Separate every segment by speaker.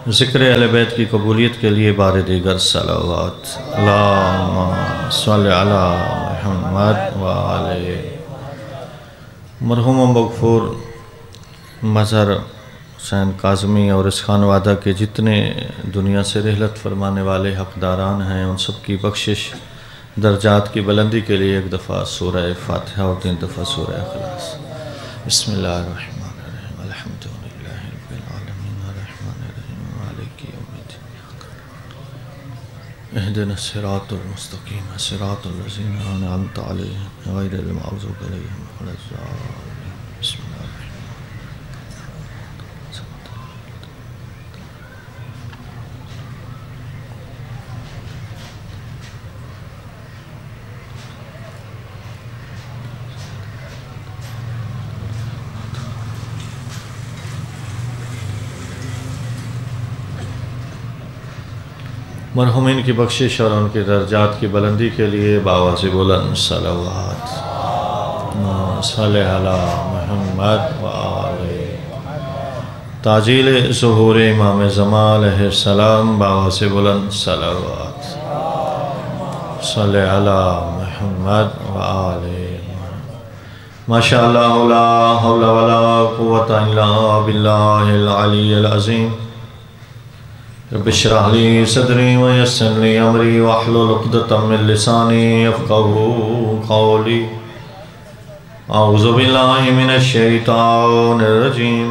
Speaker 1: ذکر اہل بیت کی قبولیت کے لیے بار دیگر صلوات اللہم صلی علی محمد وآلہ مرحوم و مغفور مظہر حسین کاظمی اور اس خانوادہ کے جتنے دنیا سے رحلت فرمانے والے حقداران ہیں ان سب کی بخشش درجات کی بلندی کے لیے ایک دفعہ سورہ فاتحہ اور 3 دفعہ سورہ اخلاص۔ بسم اللہ الرحمن الرحیم الحمدللہ رب العالمین الرحمن الرحیم مالک یوم الدین اہدنا الصراط المستقیم صراط الذین انعمت علیہم غیر المغضوب علیہم ولا الضالین۔ بسم اللہ مرحومین کی بخشش اور ان کے درجات کی بلندی کے لیے باواز بلند صلوات صلی علی محمد وآلہ تاجیل ظہور امام زمان علیہ السلام باواز بلند صلوات صلی علی محمد وآلہ ماشاءاللہ لا حول ولا قوة الا باللہ العلی العظیم رب اشرح لی صدری ویسر لی امری واحلل عقدۃ من لسانی یفقہوا قولی اعوذ باللہ من الشیطان الرجیم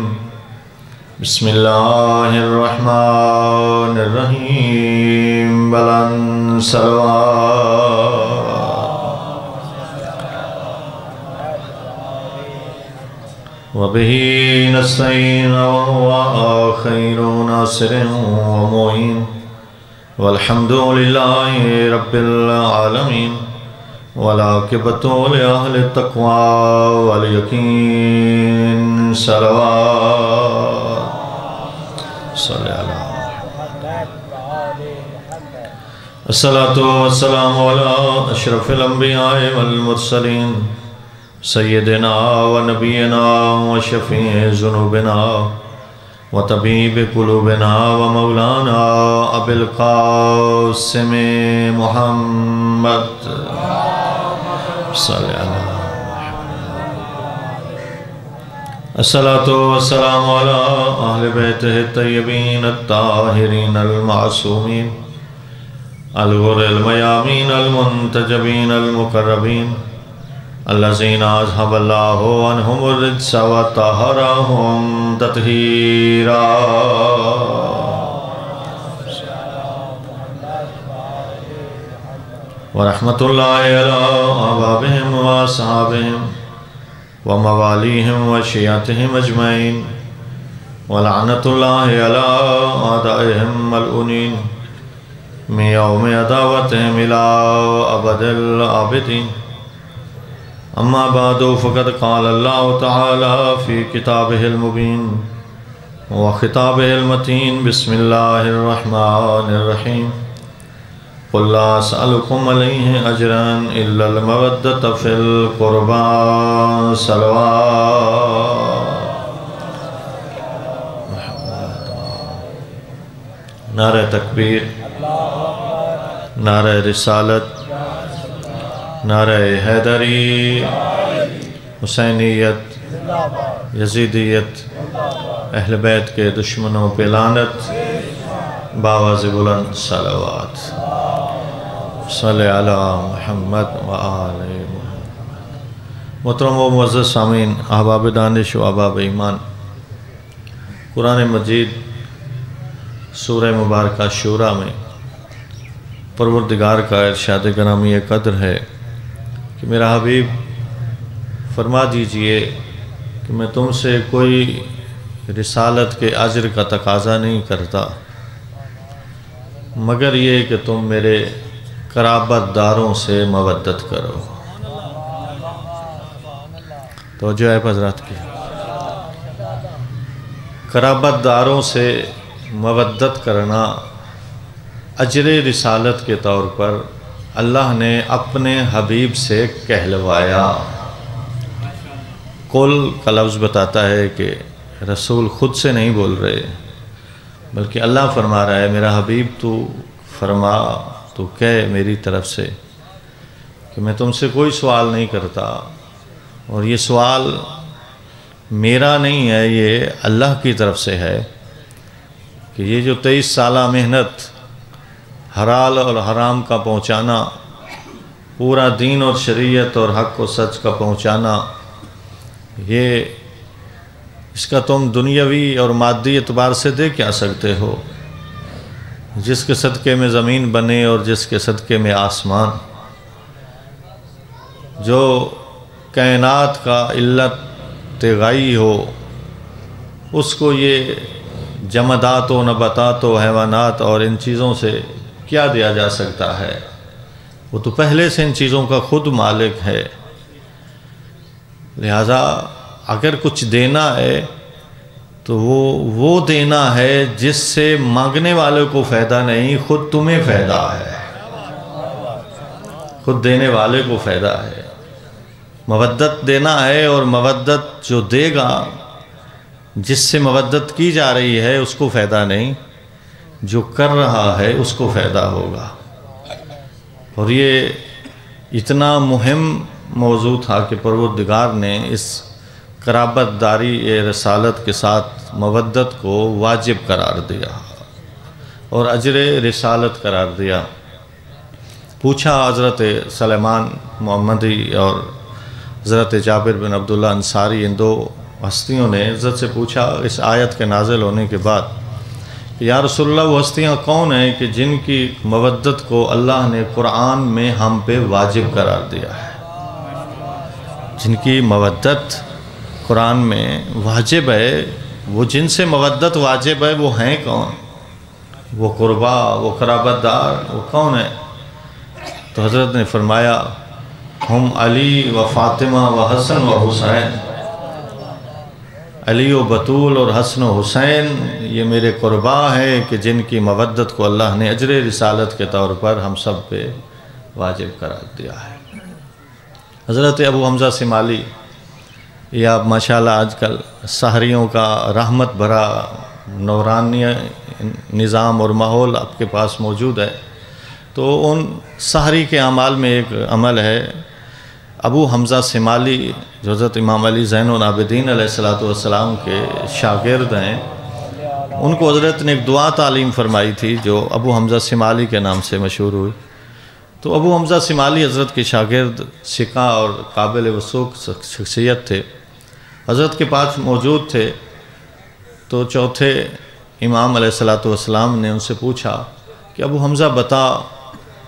Speaker 1: بسم اللہ الرحمن الرحیم بلند صلوات وَبِهِ نَسْتَعِينُ وَهُوَ خَيْرُ نَاصِرٍ وَمُعِينٍ وَالْحَمْدُ لِلَّهِ رَبِّ الْعَالَمِينَ وَالْعَاقِبَةُ لِأَهْلِ التَّقْوَى وَالْيَقِينِ صلوات صلی اللہ الصلاة والسلام على أشرف الأنبياء والمرسلين سیدنا و نبینا و شفیع ذنوبنا و طبیب قلوبنا و مولانا ابی القاسم محمد صلی اللہ الصلاة والسلام علی اہل بیتہ الطیبین الطاہرین المعصومین الغر المیامین المنتجبین المقربین الذين اذهب الله عنهم الرجس وطهرهم تطهيرا ورحمة الله على آبائهم وأصحابهم ومواليهم وشيعتهم أجمعين ولعنة الله على أعدائهم ملعونين من يوم عداوتهم إلى أبد الآبدين اما بعد فقد قال الله تعالى في كتابه المبين وخطابه المتين بسم الله الرحمن الرحيم قل لا أسألكم عليه أجرا إلا المودة في القربى صلوات نعرہ تکبیر نعرہ رسالت نعرہ حیدری حسینیت یزیدیت اہل بیت کے دشمنوں پہ لعنت باواز بلند صلوات صلی علی محمد وآلہ محمد۔ محترم و معزز سامعین، احباب دانش و احباب ایمان، قرآن مجید سورہ مبارکہ شورى میں پروردگار کا ارشاد گرامی قدر ہے کہ میرا حبیب فرما دیجئے کہ میں تم سے کوئی رسالت کے اجر کا تقاضا نہیں کرتا مگر یہ کہ تم میرے قرابت داروں سے مودت کرو۔ توجہ ہے حضرات کی، قرابت داروں سے مودت کرنا اجر رسالت کے طور پر اللہ نے اپنے حبیب سے کہلوایا۔ کل کا لفظ بتاتا ہے کہ رسول خود سے نہیں بول رہے، بلکہ اللہ فرما رہا ہے میرا حبیب تو فرما، تو کہہ میری طرف سے کہ میں تم سے کوئی سوال نہیں کرتا، اور یہ سوال میرا نہیں ہے، یہ اللہ کی طرف سے ہے کہ یہ جو 23 سالہ محنت، حلال اور حرام کا پہنچانا، پورا دین اور شریعت اور حق و سچ کا پہنچانا، یہ اس کا تم دنیاوی اور مادی اعتبار سے دے کیا سکتے ہو؟ جس کے صدقے میں زمین بنے اور جس کے صدقے میں آسمان، جو کائنات کا علت غائی ہو، اس کو یہ جمادات و نباتات و حیوانات اور ان چیزوں سے کیا دیا جا سکتا ہے؟ وہ تو پہلے سے ان چیزوں کا خود مالک ہے۔ لہذا اگر کچھ دینا ہے تو وہ دینا ہے جس سے مانگنے والے کو فائدہ نہیں، خود تمہیں فائدہ ہے، خود دینے والے کو فائدہ ہے۔ مودت دینا ہے، اور مودت جو دے گا، جس سے مودت کی جا رہی ہے اس کو فائدہ نہیں، جو کر رہا ہے اس کو فائدہ ہوگا۔ اور یہ اتنا مہم موضوع تھا کہ پروردگار نے اس قرابت داری رسالت کے ساتھ مودت کو واجب قرار دیا اور اجر رسالت قرار دیا۔ پوچھا حضرت سلیمان محمدی اور حضرت جابر بن عبداللہ انصاری، ان دو ہستیوں نے حضرت سے پوچھا اس آیت کے نازل ہونے کے بعد کہ یا رسول اللہ، وہ ہستیاں کون ہیں کہ جن کی مودت کو اللہ نے قرآن میں ہم پہ واجب قرار دیا ہے؟ جن کی مودت قرآن میں واجب ہے، وہ جن سے مودت واجب ہے وہ ہیں کون؟ وہ قربا، وہ قرابت دار، وہ کون ہیں؟ تو حضرت نے فرمایا ہم علی و فاطمہ و حسن و حسین، علی و بطول اور حسن و حسین یہ میرے قربا ہیں کہ جن کی مودت کو اللہ نے اجر رسالت کے طور پر ہم سب پہ واجب قرار دیا ہے۔ حضرت ابو حمزہ شمالی، یہ آپ ماشاءاللہ آج کل سحریوں کا رحمت بھرا نورانی نظام اور ماحول آپ کے پاس موجود ہے، تو ان سحری کے اعمال میں ایک عمل ہے، ابو حمزہ شمالی جو حضرت امام علی زین العابدین علیہ السلام کے شاگرد ہیں، ان کو حضرت نے ایک دعا تعلیم فرمائی تھی جو ابو حمزہ شمالی کے نام سے مشہور ہوئی۔ تو ابو حمزہ شمالی حضرت کے شاگرد، ثقہ اور قابل وثوق شخصیت تھے، حضرت کے پاس موجود تھے۔ تو چوتھے امام علیہ السلام نے ان سے پوچھا کہ ابو حمزہ بتا،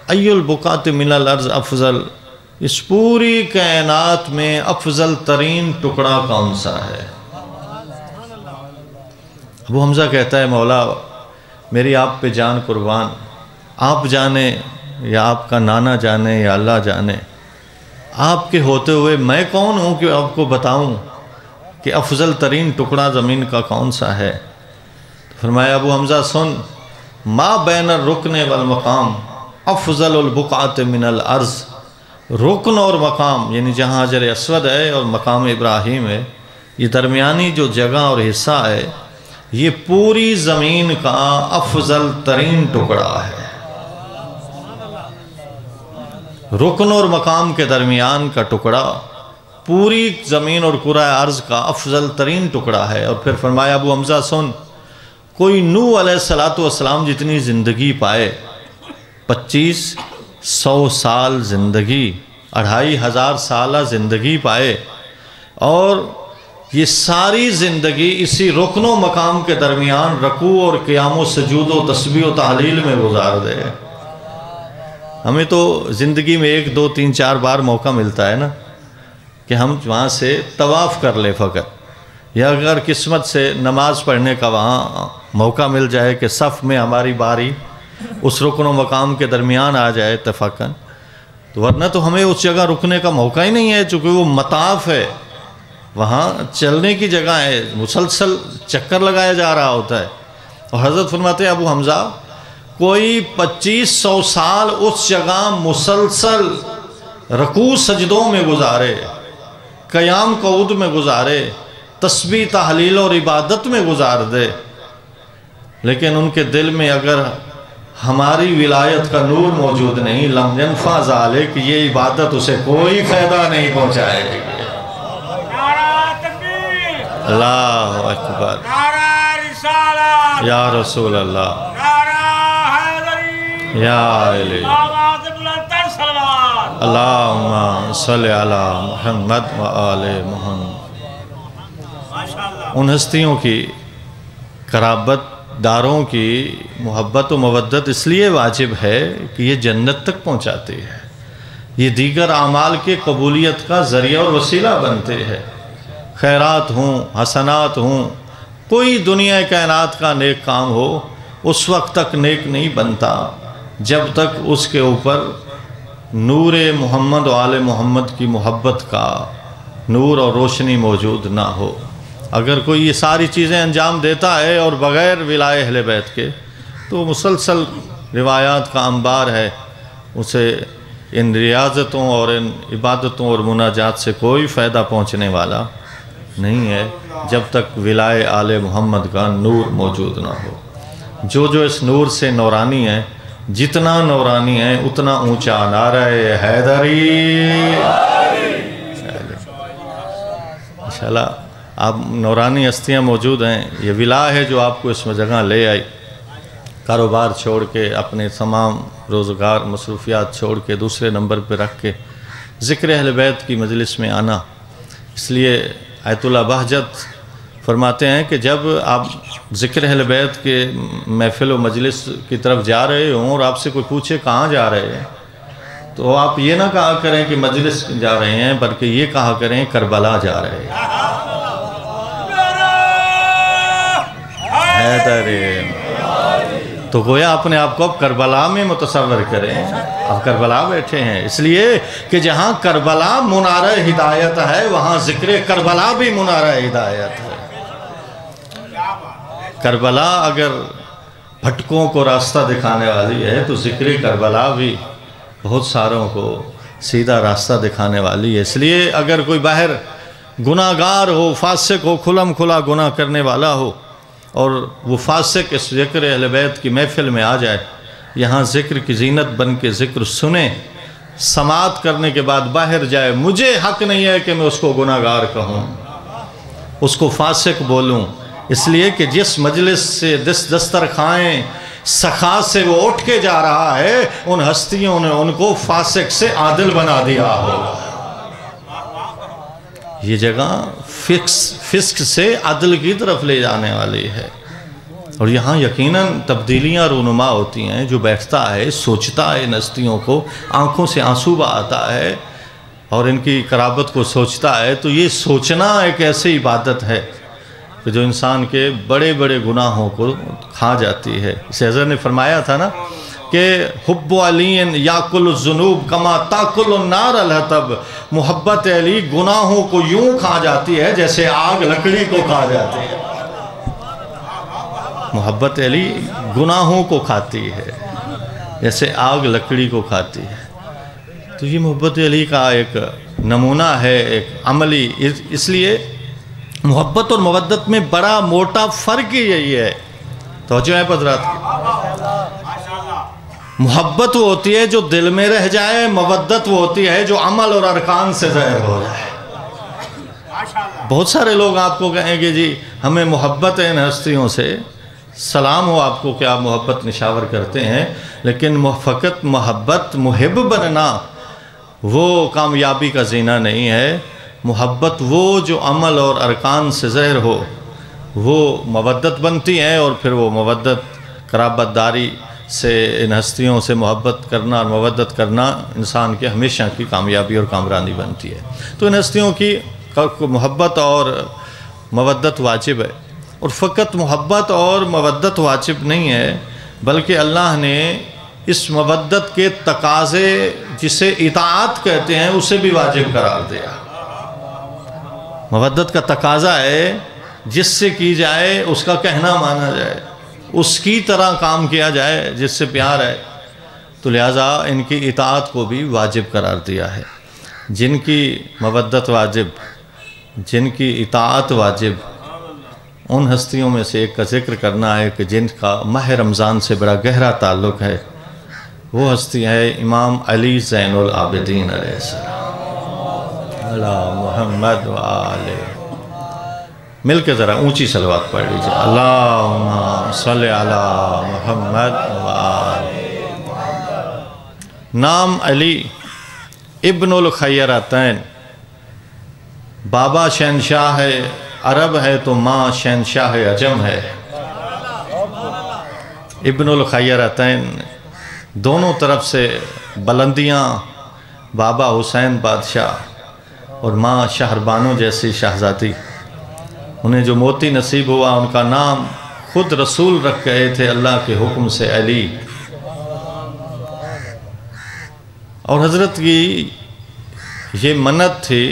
Speaker 1: ای البقات من الارض افضل، اس پوری کائنات میں افضل ترین ٹکڑا کون سا ہے؟ ابو حمزہ کہتا ہے مولا میری آپ پہ جان قربان، آپ جانے یا آپ کا نانا جانے یا اللہ جانے، آپ کے ہوتے ہوئے میں کون ہوں کہ آپ کو بتاؤں کہ افضل ترین ٹکڑا زمین کا کون سا ہے؟ فرمایا ابو حمزہ سن، ما بین الرکن والمقام افضل البقعات من الارض، رکن اور مقام یعنی جہاں حجر اسود ہے اور مقام ابراہیم ہے، یہ درمیانی جو جگہ اور حصہ ہے، یہ پوری زمین کا افضل ترین ٹکڑا ہے۔ رکن اور مقام کے درمیان کا ٹکڑا پوری زمین اور کرۂ ارض کا افضل ترین ٹکڑا ہے۔ اور پھر فرمایا ابو حمزہ سن، کوئی نوح علیہ السلام جتنی زندگی پائے، 2500 سال زندگی، 2500 سالہ زندگی پائے، اور یہ ساری زندگی اسی رکن و مقام کے درمیان رکوع اور قیام و سجود و تسبیح و تحلیل میں گزار دے۔ ہمیں تو زندگی میں 1 2 3 4 بار موقع ملتا ہے نا کہ ہم وہاں سے طواف کر لیں فقط، یا اگر قسمت سے نماز پڑھنے کا وہاں موقع مل جائے کہ صف میں ہماری باری اس رکن و مقام کے درمیان آ جائے اتفاقاً، تو ورنہ تو ہمیں اس جگہ رکنے کا موقع ہی نہیں ہے، چونکہ وہ مطاف ہے، وہاں چلنے کی جگہ ہے، مسلسل چکر لگایا جا رہا ہوتا ہے۔ اور حضرت فرماتے ہیں ابو حمزہ کوئی 2500 سال اس جگہ مسلسل رکوع سجدوں میں گزارے، قیام قعود میں گزارے، تسبیح تحلیل اور عبادت میں گزار دے، لیکن ان کے دل میں اگر ہماری ولایت کا نور موجود نہیں، لم ينفع ذالک، یہ عبادت اسے کوئی فائدہ نہیں پہنچائے گی۔
Speaker 2: نعرہ تکبیر،
Speaker 1: اللہ اکبر،
Speaker 2: نعرہ رسالت،
Speaker 1: یا رسول اللہ،
Speaker 2: نعرہ حیدری،
Speaker 1: یا علی،
Speaker 2: آواز بلند تر صلوات۔
Speaker 1: اللہم صلی علی محمد و آل محمد۔
Speaker 2: ماشاءاللہ۔
Speaker 1: ان ہستیوں کی قرابت داروں کی محبت و مودت اس لیے واجب ہے کہ یہ جنت تک پہنچاتی ہے، یہ دیگر اعمال کے قبولیت کا ذریعہ اور وسیلہ بنتے ہیں۔ خیرات ہوں، حسنات ہوں، کوئی دنیا کائنات کا نیک کام ہو اس وقت تک نیک نہیں بنتا جب تک اس کے اوپر نور محمد و آل محمد کی محبت کا نور اور روشنی موجود نہ ہو۔ اگر کوئی یہ ساری چیزیں انجام دیتا ہے اور بغیر ولائے اہل بیت کے، تو مسلسل روایات کا انبار ہے، اسے ان ریاضتوں اور ان عبادتوں اور مناجات سے کوئی فائدہ پہنچنے والا نہیں ہے جب تک ولائے آل محمد کا نور موجود نہ ہو۔ جو اس نور سے نورانی ہے، جتنا نورانی ہے اتنا اونچا نعرہ حیدری۔ انشاءاللہ آپ نورانی ہستیاں موجود ہیں، یہ ولا ہے جو آپ کو اس میں جگہ لے آئی، کاروبار چھوڑ کے، اپنے تمام روزگار مصروفیات چھوڑ کے دوسرے نمبر پہ رکھ کے ذکر اہل بیت کی مجلس میں آنا۔ اس لیے آیت اللہ بہجت فرماتے ہیں کہ جب آپ ذکر اہل بیت کے محفل و مجلس کی طرف جا رہے ہوں اور آپ سے کوئی پوچھے کہاں جا رہے ہیں، تو آپ یہ نہ کہا کریں کہ مجلس جا رہے ہیں، بلکہ یہ کہا کریں کربلا جا رہے ہیں۔ تو گویا اپنے آپ کو اب کربلا میں متصور کریں، اب کربلا بیٹھے ہیں، اس لیے کہ جہاں کربلا منارہ ہدایت ہے وہاں ذکر کربلا بھی منارہ ہدایت ہے۔ کربلا اگر بھٹکوں کو راستہ دکھانے والی ہے تو ذکر کربلا بھی بہت ساروں کو سیدھا راستہ دکھانے والی ہے۔ اس لیے اگر کوئی باہر گناہ گار ہو، فاسق ہو، کھلم کھلا گناہ کرنے والا ہو، اور وہ فاسق اس ذکر اہل بیت کی محفل میں آ جائے، یہاں ذکر کی زینت بن کے ذکر سنے، سماعت کرنے کے بعد باہر جائے، مجھے حق نہیں ہے کہ میں اس کو گناہ گار کہوں، اس کو فاسق بولوں، اس لیے کہ جس مجلس سے دسترخوان سخا سے وہ اٹھ کے جا رہا ہے، ان ہستیوں نے ان کو فاسق سے عادل بنا دیا ہوگا۔ یہ جگہ فسق سے عدل کی طرف لے جانے والی ہے، اور یہاں یقیناً تبدیلیاں رونما ہوتی ہیں۔ جو بیٹھتا ہے، سوچتا ہے، ان ہستیوں کو آنکھوں سے آنسو آتا ہے اور ان کی قرابت کو سوچتا ہے، تو یہ سوچنا ایک ایسی عبادت ہے کہ جو انسان کے بڑے بڑے گناہوں کو کھا جاتی ہے۔ حضرت نے فرمایا تھا نا کہ حب علی یاکل الذنوب کما تاکل النار الحطب، محبت علی گناہوں کو یوں کھا جاتی ہے جیسے آگ لکڑی کو کھا جاتی ہے۔ محبت علی گناہوں کو کھاتی ہے جیسے آگ لکڑی کو کھاتی ہے۔ تو یہ محبت علی کا ایک نمونہ ہے، ایک عملی۔ اس لیے محبت اور مودت میں بڑا موٹا فرق ہی یہی ہے۔ توجہ ہے حضرات کی؟ محبت وہ ہوتی ہے جو دل میں رہ جائے، مودت وہ ہوتی ہے جو عمل اور ارکان سے ظاہر ہو جائے۔ بہت سارے لوگ آپ کو کہیں گے جی ہمیں محبت ہے ان ہستیوں سے، سلام ہو آپ کو کہ آپ محبت نشاور کرتے ہیں، لیکن فقط محبت محب بننا وہ کامیابی کا زینہ نہیں ہے۔ محبت وہ جو عمل اور ارکان سے ظاہر ہو وہ مودت بنتی ہے، اور پھر وہ مودت قرابت داری سے ان ہستیوں سے محبت کرنا اور مودت کرنا انسان کے ہمیشہ کی کامیابی اور کامرانی بنتی ہے۔ تو ان ہستیوں کی محبت اور مودت واجب ہے، اور فقط محبت اور مودت واجب نہیں ہے بلکہ اللہ نے اس مودت کے تقاضے جسے اطاعت کہتے ہیں اسے بھی واجب قرار دیا۔ مودت کا تقاضا ہے جس سے کی جائے اس کا کہنا مانا جائے، اس کی طرح کام کیا جائے جس سے پیار ہے، تو لہٰذا ان کی اطاعت کو بھی واجب قرار دیا ہے۔ جن کی مودت واجب، جن کی اطاعت واجب، ان ہستیوں میں سے ایک کا ذکر کرنا ہے کہ جن کا ماہ رمضان سے بڑا گہرا تعلق ہے. وہ ہستی ہے امام علی زین العابدین علیہ السلام. اللہ محمد وآلہ. مل کے ذرا اونچی صلوات پڑھ لیجیے. اللہم صلی علی محمد وآلہ. نام علی ابن الخیرتین. بابا شہنشاہ عرب ہے تو ماں شہنشاہ عجم ہے. ابن الخیرتین، دونوں طرف سے بلندیاں. بابا حسین بادشاہ اور ماں شہربانو جیسی شہزادی. انہیں جو موتی نصیب ہوا ان کا نام خود رسول رکھ گئے تھے اللہ کے حکم سے، علی. اور حضرت کی یہ منت تھی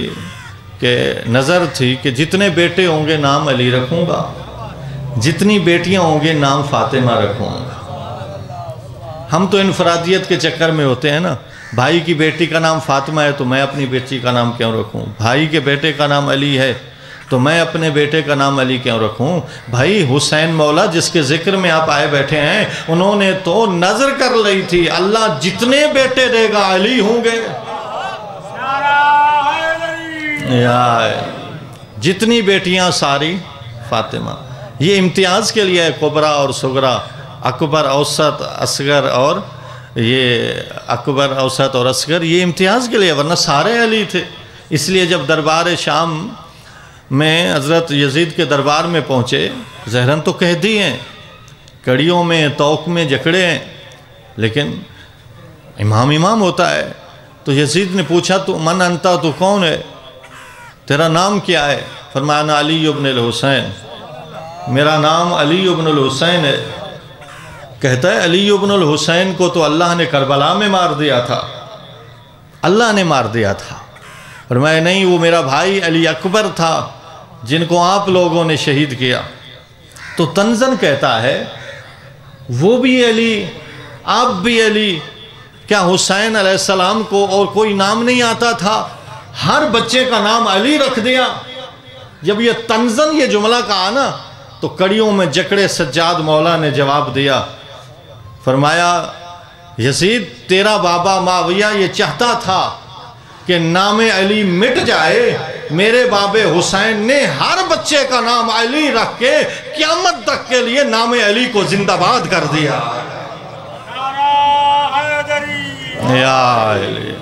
Speaker 1: کہ نظر تھی کہ جتنے بیٹے ہوں گے نام علی رکھوں گا، جتنی بیٹیاں ہوں گے نام فاطمہ رکھوں گا. ہم تو انفرادیت کے چکر میں ہوتے ہیں نا. بھائی کی بیٹی کا نام فاطمہ ہے تو میں اپنی بیٹی کا نام کیوں رکھوں؟ بھائی کے بیٹے کا نام علی ہے تو میں اپنے بیٹے کا نام علی کیوں رکھوں؟ بھائی حسین مولا جس کے ذکر میں آپ آئے بیٹھے ہیں، انہوں نے تو نظر کر لی تھی اللہ جتنے بیٹے دے گا علی ہوں گے. جتنی بیٹیاں ساری فاطمہ. یہ امتیاز کے لیے ہے کبرا اور صغرا، اکبر اوسط اصغر، اور یہ اکبر اوسط اور اصغر یہ امتیاز کے لیے، ورنہ سارے علی تھے. اس لیے جب دربار شام میں حضرت یزید کے دربار میں پہنچے، زہرن تو کہہ دی ہیں، کڑیوں میں توق میں جکڑے ہیں، لیکن امام ہوتا ہے. تو یزید نے پوچھا تو من انتا، تو کون ہے، تیرا نام کیا ہے؟ فرمایا علی ابن الحسین، میرا نام علی ابن الحسین ہے. کہتا ہے علی ابن الحسین کو تو اللہ نے کربلا میں مار دیا تھا، اللہ نے مار دیا تھا. فرمایا نہیں، وہ میرا بھائی علی اکبر تھا جن کو آپ لوگوں نے شہید کیا. تو تنزن کہتا ہے وہ بھی علی، آپ بھی علی. کیا حسین علیہ السلام کو اور کوئی نام نہیں آتا تھا؟ ہر بچے کا نام علی رکھ دیا. جب یہ تنزن یہ جملہ کہا نا تو کڑیوں میں جکڑے سجاد مولا نے جواب دیا. فرمایا یزید تیرا بابا معاویہ یہ چاہتا تھا کہ نام علی مٹ جائے، میرے باب حسین نے ہر بچے کا نام علی رکھ کے قیامت تک کے لیے نام علی کو زندہ باد کر دیا. یا علی،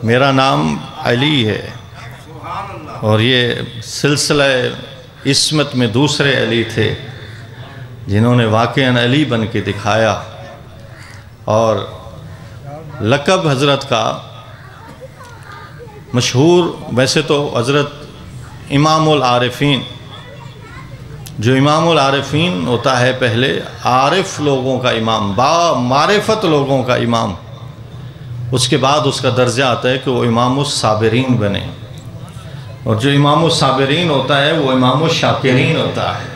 Speaker 1: میرا نام علی ہے. اور یہ سلسلہ عصمت میں دوسرے علی تھے جنہوں نے واقعاً علی بن کے دکھایا. اور لقب حضرت کا مشہور، ویسے تو حضرت امام العارفین، جو امام العارفین ہوتا ہے پہلے عارف لوگوں کا امام، با معرفت لوگوں کا امام، اس کے بعد اس کا درجہ آتا ہے کہ وہ امام الصابرین بنے. اور جو امام الصابرین ہوتا ہے وہ امام الشاکرین ہوتا ہے.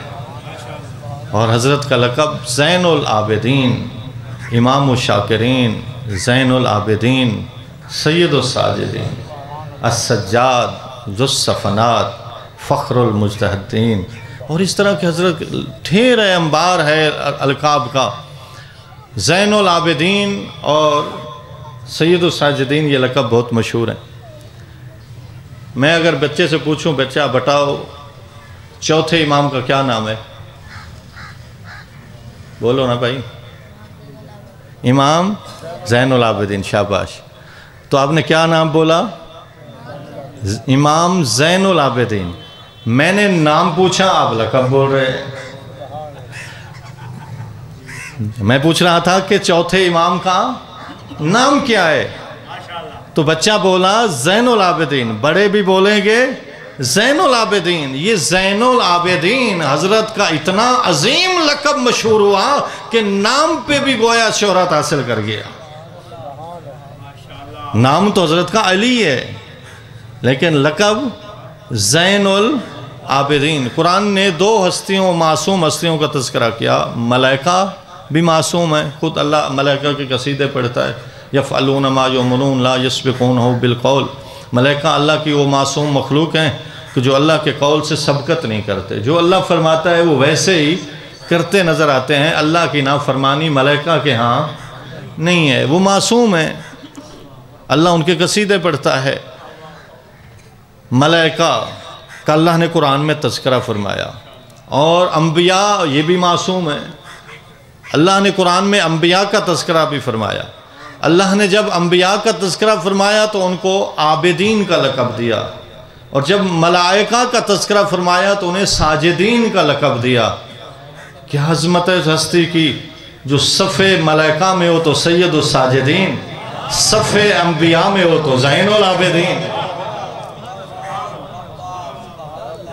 Speaker 1: اور حضرت کا لقب زین العابدین، امام الشاکرین، زین العابدین، سید الساجدین، السجاد، ذو الصفنات، فخر المجتہدین. اور اس طرح کے حضرت ڈھیر انبار ہے القاب کا. زین العابدین اور سید الساجدین یہ لقب بہت مشہور ہیں. میں اگر بچے سے پوچھوں بچہ بتاؤ چوتھے امام کا کیا نام ہے، بولو نا بھائی. امام زین العابدین، شاباش. تو آپ نے کیا نام بولا؟ امام زین العابدین. میں نے نام پوچھا، آپ لقب بول رہے. میں پوچھ رہا تھا کہ چوتھے امام کا نام کیا ہے، تو بچہ بولا زین العابدین. بڑے بھی بولیں گے زین العابدین. یہ زین العابدین حضرت کا اتنا عظیم لقب مشہور ہوا کہ نام پہ بھی گویا شہرت حاصل کر گیا. نام تو حضرت کا علی ہے لیکن لقب زین العابدین. قرآن نے دو ہستیوں، معصوم ہستیوں کا تذکرہ کیا. ملائکہ بھی معصوم ہیں، خود اللہ ملائکہ کے قصیدے پڑھتا ہے، یفعلون ما یؤمرون لا یسبقونہ بالقول. ملائکہ اللہ کی وہ معصوم مخلوق ہیں کہ جو اللہ کے قول سے سبقت نہیں کرتے. جو اللہ فرماتا ہے وہ ویسے ہی کرتے نظر آتے ہیں. اللہ کی نافرمانی ملائکہ کے ہاں نہیں ہے. وہ معصوم ہیں. اللہ ان کے قصیدے پڑھتا ہے. ملائکہ کا اللہ نے قرآن میں تذکرہ فرمایا. اور انبیاء یہ بھی معصوم ہیں. اللہ نے قرآن میں انبیاء کا تذکرہ بھی فرمایا. اللہ نے جب انبیاء کا تذکرہ فرمایا تو ان کو عابدین کا لقب دیا. اور جب ملائکہ کا تذکرہ فرمایا تو انہیں ساجدین کا لقب دیا. کیا عظمت ہے ہستی کی. جو صف ملائکہ میں ہو تو سید الساجدین، صف انبیاء میں ہو تو زین العابدین.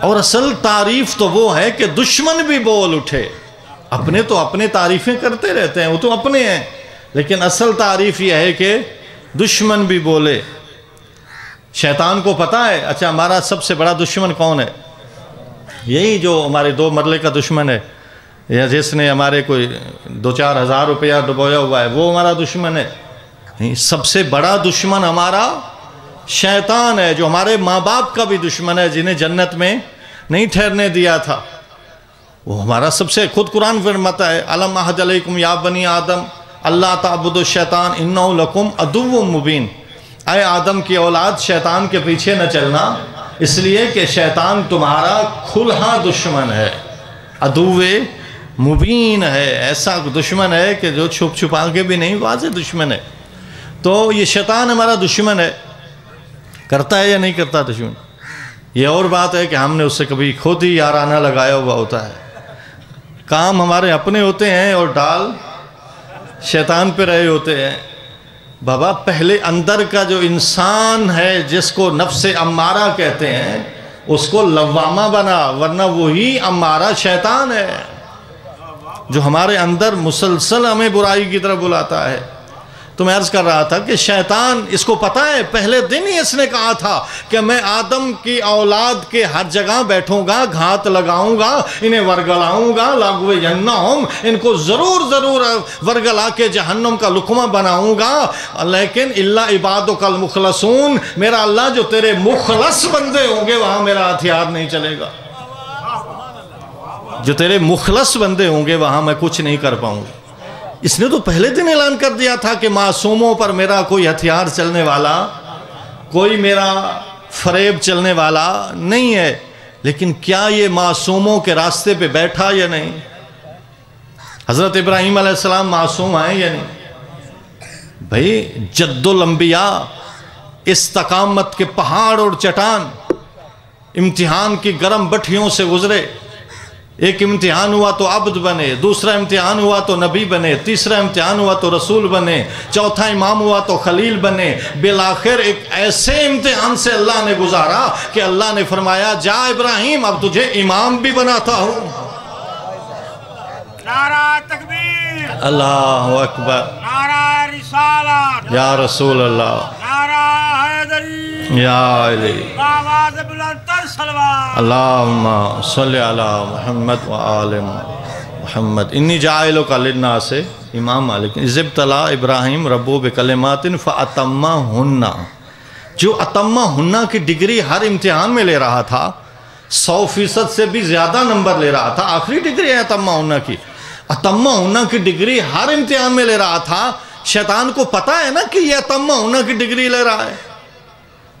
Speaker 1: اور اصل تعریف تو وہ ہے کہ دشمن بھی بول اٹھے. اپنے تو اپنے تعریفیں کرتے رہتے ہیں، وہ تو اپنے ہیں، لیکن اصل تعریف یہ ہے کہ دشمن بھی بولے. شیطان کو پتا ہے اچھا ہمارا سب سے بڑا دشمن کون ہے؟ یہی جو ہمارے 2 مرلے کا دشمن ہے، یا جس نے ہمارے کوئی 2-4 ہزار روپیہ ڈبویا ہوا ہے، وہ ہمارا دشمن ہے. نہیں، سب سے بڑا دشمن ہمارا شیطان ہے، جو ہمارے ماں باپ کا بھی دشمن ہے، جنہیں جنت میں نہیں ٹھہرنے دیا تھا. وہ ہمارا سب سے، خود قرآن فرماتا ہے الم اعہد علیکم یا بنی آدم اللہ تعبدوا الشیطان انہ لکم عدو مبین. اے آدم کی اولاد، شیطان کے پیچھے نہ چلنا، اس لیے کہ شیطان تمہارا کھلہا دشمن ہے، عدو مبین ہے. ایسا دشمن ہے کہ جو چھپ چھپا کے بھی نہیں، واضح دشمن ہے. تو یہ شیطان ہمارا دشمن ہے. کرتا ہے یا نہیں کرتا دشمن؟ یہ اور بات ہے کہ ہم نے اس سے کبھی خود ہی یارانہ لگایا ہوا ہوتا ہے. کام ہمارے اپنے ہوتے ہیں اور ڈال شیطان پہ رہے ہوتے ہیں. بابا پہلے اندر کا جو انسان ہے، جس کو نفس امارہ کہتے ہیں، اس کو لوامہ بنا، ورنہ وہی امارہ شیطان ہے جو ہمارے اندر مسلسل ہمیں برائی کی طرف بلاتا ہے. تو میں عرض کر رہا تھا کہ شیطان، اس کو پتا ہے، پہلے دن ہی اس نے کہا تھا کہ میں آدم کی اولاد کے ہر جگہ بیٹھوں گا، گھات لگاؤں گا، انہیں ورگلاؤں گا، لاغوینہم، ان کو ضرور ورگلا کے جہنم کا لقمہ بناؤں گا. لیکن اللہ عبادک المخلصون، میرا اللہ جو تیرے مخلص بندے ہوں گے وہاں میرا ہتھیار نہیں چلے گا. جو تیرے مخلص بندے ہوں گے وہاں میں کچھ نہیں کر پاؤں گا. اس نے تو پہلے دن اعلان کر دیا تھا کہ معصوموں پر میرا کوئی ہتھیار چلنے والا، کوئی میرا فریب چلنے والا نہیں ہے. لیکن کیا یہ معصوموں کے راستے پہ بیٹھا یا نہیں؟ حضرت ابراہیم علیہ السلام معصوم ہیں یا نہیں؟ بھئی جد الانبیاء استقامت کے پہاڑ اور چٹان امتحان کی گرم بٹھیوں سے گزرے. ایک امتحان ہوا تو عبد بنے، دوسرا امتحان ہوا تو نبی بنے، تیسرا امتحان ہوا تو رسول بنے، چوتھا امام ہوا تو خلیل بنے. بالآخر ایک ایسے امتحان سے اللہ نے گزارا کہ اللہ نے فرمایا جا ابراہیم، اب تجھے امام بھی بناتا ہوں.
Speaker 2: نعرہ تکبیر،
Speaker 1: اللہ اکبر،
Speaker 2: نعرہ رسالت،
Speaker 1: یا رسول اللہ،
Speaker 2: نعرہ حیدری،
Speaker 1: یا علی،
Speaker 2: آواز بلند تر صلوات.
Speaker 1: اللہم صلی علی محمد و آل محمد. انی جاعلک للناس امام مالک. اذ ابتلی ابراہیم ربہ بکلمات فاتمہن. جو اتمہن کی ڈگری ہر امتحان میں لے رہا تھا، 100% سے بھی زیادہ نمبر لے رہا تھا. آخری ڈگری ہے اتمہن کی. اتمہن کی ڈگری ہر امتحان میں لے رہا تھا. شیطان کو پتا ہے نا کہ یہ اتمہن کی ڈگری لے رہا ہے،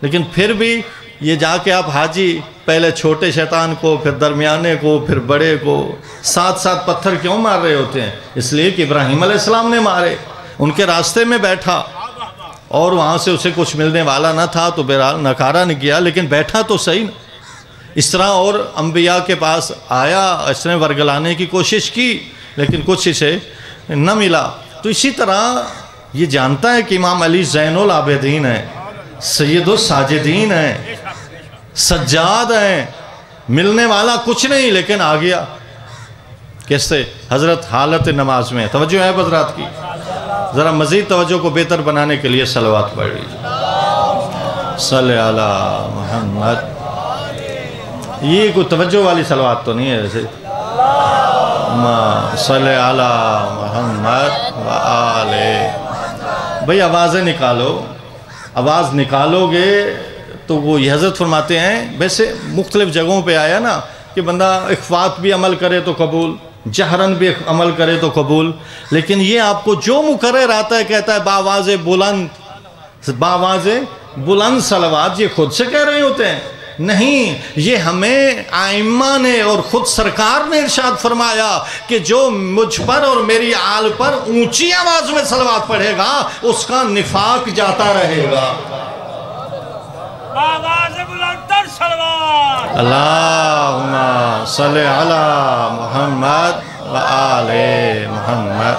Speaker 1: لیکن پھر بھی یہ جا کے آپ حاجی، پہلے چھوٹے شیطان کو، پھر درمیانے کو، پھر بڑے کو، ساتھ پتھر کیوں مار رہے ہوتے ہیں؟ اس لیے کہ ابراہیم علیہ السلام نے مارے. ان کے راستے میں بیٹھا اور وہاں سے اسے کچھ ملنے والا نہ تھا تو بہرحال نکارا نہیں کیا، لیکن بیٹھا تو صحیح. اس طرح اور انبیاء کے پاس آیا، اس نے ورگلانے کی کوشش کی لیکن کچھ اسے نہ ملا. تو اسی طرح یہ جانتا ہے کہ امام علی زین العابدین ہیں، سید الساجدین ہیں، سجاد ہیں، ملنے والا کچھ نہیں، لیکن آ گیا. کیسے؟ حضرت حالت نماز میں. توجہ ہے حضرات کی؟ ذرا مزید توجہ کو بہتر بنانے کے لیے صلوات پڑھ لیجیے. صلی علی محمد. یہ کوئی توجہ والی صلوات تو نہیں ہے ویسے. صلی علی محمد و آلہ. بھئی آوازیں نکالو. آواز نکالو گے تو وہ یہ حضرت فرماتے ہیں ویسے مختلف جگہوں پہ آیا نا کہ بندہ اخفات بھی عمل کرے تو قبول، جہرن بھی عمل کرے تو قبول، لیکن یہ آپ کو جو مقرر آتا ہے کہتا ہے باواز بلند صلوات، یہ خود سے کہہ رہے ہوتے ہیں؟ نہیں، یہ ہمیں ائمہ نے اور خود سرکار نے ارشاد فرمایا کہ جو مجھ پر اور میری آل پر اونچی آواز میں صلوات پڑھے گا اس کا نفاق جاتا رہے گا۔
Speaker 2: آواز بلند تر صلوات۔
Speaker 1: اللہم صلی علی محمد و آل محمد۔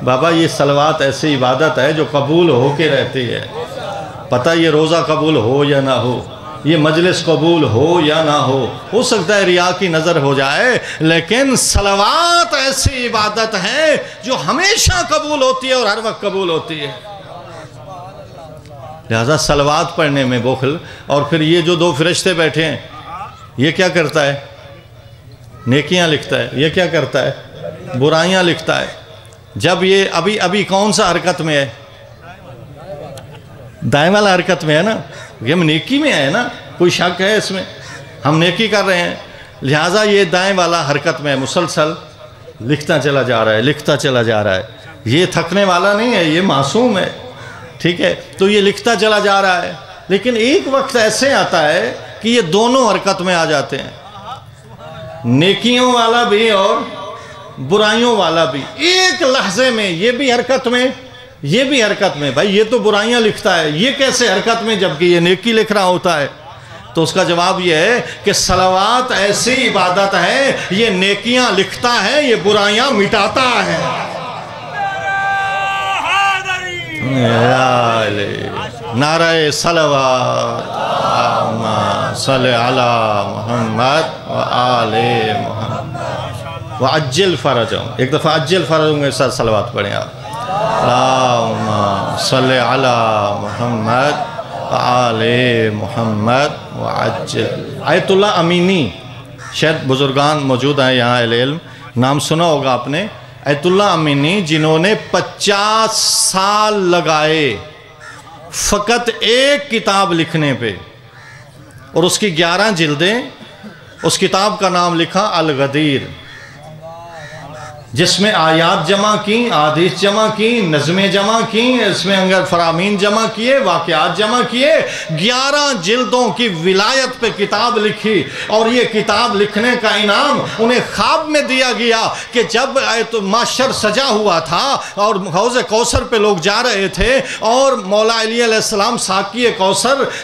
Speaker 1: بابا یہ صلوات ایسی عبادت ہے جو قبول ہو کے رہتی ہے۔ پتہ یہ روزہ قبول ہو یا نہ ہو، یہ مجلس قبول ہو یا نہ ہو سکتا ہے ریا کی نظر ہو جائے، لیکن صلوات ایسی عبادت ہے جو ہمیشہ قبول ہوتی ہے اور ہر وقت قبول ہوتی ہے۔ لہذا صلوات پڑھنے میں بخل، اور پھر یہ جو دو فرشتے بیٹھے ہیں یہ کیا کرتا ہے؟ نیکیاں لکھتا ہے۔ یہ کیا کرتا ہے؟ برائیاں لکھتا ہے۔ جب یہ ابھی کون سا حرکت میں ہے؟ دائیں والا حرکت میں ہے نا، یہ ہم نیکی میں ہے نا، کوئی شک ہے اس میں؟ ہم نیکی کر رہے ہیں، لہٰذا یہ دائیں والا حرکت میں مسلسل لکھتا چلا جا رہا ہے، لکھتا چلا جا رہا ہے۔ یہ تھکنے والا نہیں ہے، یہ معصوم ہے، ٹھیک ہے؟ تو یہ لکھتا چلا جا رہا ہے، لیکن ایک وقت ایسے آتا ہے کہ یہ دونوں حرکت میں آ جاتے ہیں، نیکیوں والا بھی اور برائیوں والا بھی، ایک لحظے میں یہ بھی حرکت میں، یہ بھی حرکت میں۔ بھائی یہ تو برائیاں لکھتا ہے، یہ کیسے حرکت میں جبکہ یہ نیکی لکھ رہا ہوتا ہے؟ تو اس کا جواب یہ ہے کہ صلوات ایسی عبادت ہے، یہ نیکیاں لکھتا ہے، یہ برائیاں مٹاتا ہے۔ نعرہ صلوات، اللہم صلی علی محمد و آل محمد وعجل فرجہم۔ ایک دفعہ عجل فرجہم کے ساتھ صلوات پڑھیں آپ۔ اللہم صلی علی محمد و آل محمد وعجل۔ آیت اللہ امینی، شاید بزرگان موجود ہیں یہاں اہل علم، نام سنا ہوگا آپ نے۔ آیت اللہ امینی جنہوں نے 50 سال لگائے فقط ایک کتاب لکھنے پہ، اور اس کی 11 جلدیں، اس کتاب کا نام لکھا الغدیر، جس میں آیات جمع کی، احادیث جمع کی، نظمیں جمع کی، اس میں انگر فرامین جمع کیے، واقعات جمع کیے، 11 جلدوں کی ولایت پہ کتاب لکھی، اور یہ کتاب لکھنے کا انعام انہیں خواب میں دیا گیا کہ جب معشر سجا ہوا تھا اور حوض کوثر پہ لوگ جا رہے تھے اور مولا علی علیہ السلام ساقی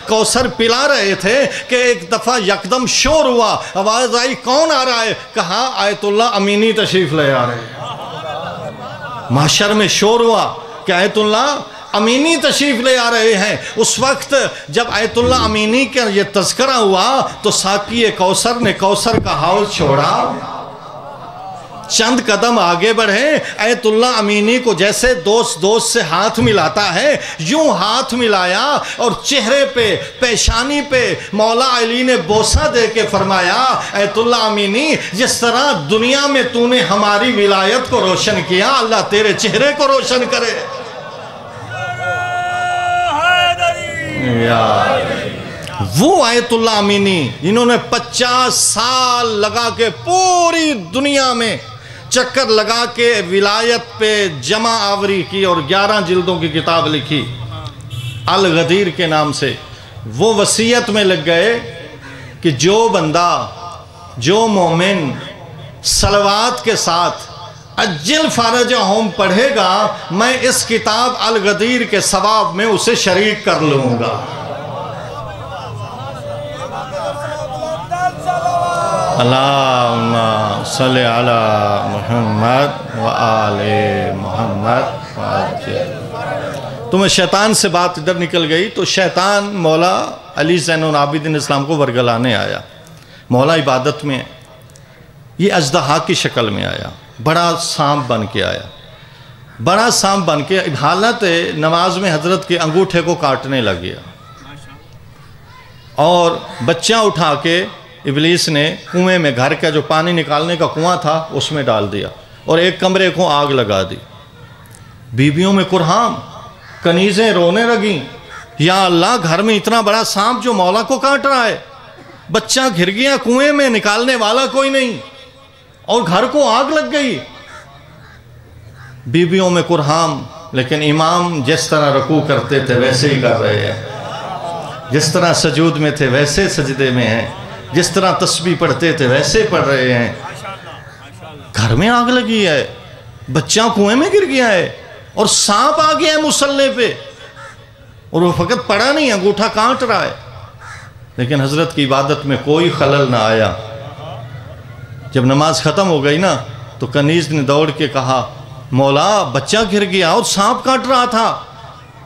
Speaker 1: کوثر پلا رہے تھے کہ ایک دفعہ یکدم شور ہوا، آواز آئی کون آ رہا ہے؟ کہا آیت اللہ امینی تشریف لے آ رہے ہیں۔ معاشر میں شور ہوا کہ آیت اللہ امینی تشریف لے آ رہے ہیں۔ اس وقت جب آیت اللہ امینی کا یہ تذکرہ ہوا تو ساقی کوثر نے کوثر کا حوض چھوڑا، چند قدم آگے بڑھے، آیت اللہ امینی کو جیسے دوست سے ہاتھ ملاتا ہے یوں ہاتھ ملایا، اور چہرے پہ، پیشانی پہ مولا علی نے بوسہ دے کے فرمایا آیت اللہ امینی جس طرح دنیا میں تو نے ہماری ولایت کو روشن کیا، اللہ تیرے چہرے کو روشن کرے۔ وہ آیت اللہ امینی جنہوں نے 50 سال لگا کے پوری دنیا میں چکر لگا کے ولایت پہ جمع آوری کی اور 11 جلدوں کی کتاب لکھی الغدیر کے نام سے، وہ وصیت میں لگ گئے کہ جو بندہ، جو مومن صلوات کے ساتھ عجل فرجہم پڑھے گا، میں اس کتاب الغدیر کے ثواب میں اسے شریک کر لوں گا۔ اللہم صلی علی محمد و آل محمد وعجل۔ تمہیں شیطان سے بات ادھر نکل گئی تو شیطان مولا علی زین العابدین اسلام کو ورگلانے آیا۔ مولا عبادت میں یہ اژدہا کی شکل میں آیا، بڑا سانپ بن کے آیا، بڑا سانپ بن کے حالت نماز میں حضرت کے انگوٹھے کو کاٹنے لگ گیا، اور بچہ اٹھا کے ابلیس نے کنویں میں، گھر کا جو پانی نکالنے کا کنواں تھا اس میں ڈال دیا، اور ایک کمرے کو آگ لگا دی۔ بیویوں میں کرہام، کنیزیں رونے لگیں، یا اللہ گھر میں اتنا بڑا سانپ جو مولا کو کاٹ رہا ہے، بچہ گر گیا کنویں میں، نکالنے والا کوئی نہیں، اور گھر کو آگ لگ گئی. بیویوں میں قرحام، لیکن امام جس طرح رکوع کرتے تھے ویسے ہی کر رہے ہیں، جس طرح سجود میں تھے ویسے سجدے میں ہیں، جس طرح تسبیح پڑھتے تھے ویسے پڑھ رہے ہیں. گھر میں آگ لگی ہے، بچہ کنویں میں گر گیا ہے، اور سانپ آ گیا ہے مصلی پہ، اور وہ فقط پڑا نہیں، انگوٹھا کاٹ رہا ہے. لیکن حضرت کی عبادت میں کوئی خلل نہ آیا. جب نماز ختم ہو گئی نا تو کنیز نے دوڑ کے کہا مولا بچہ گر گیا اور سانپ کاٹ رہا تھا.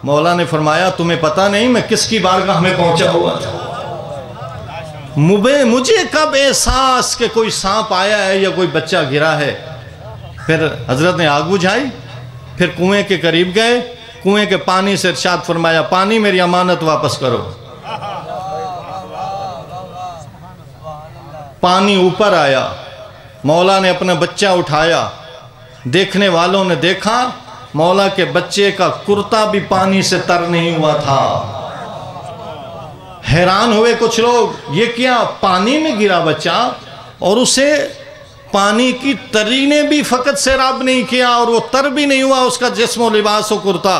Speaker 1: مولا نے فرمایا تمہیں پتہ نہیں میں کس کی بارگاہ میں پہنچا ہوا تھا. مجھے کب احساس کہ کوئی سانپ آیا ہے یا کوئی بچہ گرا ہے. پھر حضرت نے آگ بجھائی، پھر کنویں کے قریب گئے، کنویں کے پانی سے ارشاد فرمایا پانی میری امانت واپس کرو. پانی اوپر آیا، مولا نے اپنا بچہ اٹھایا، دیکھنے والوں نے دیکھا مولا کے بچے کا کرتا بھی پانی سے تر نہیں ہوا تھا. حیران ہوئے کچھ لوگ، یہ کیا پانی میں گرا بچہ اور اسے پانی کی تری نے بھی فقط سیراب نہیں کیا اور وہ تر بھی نہیں ہوا اس کا جسم و لباس و کرتا.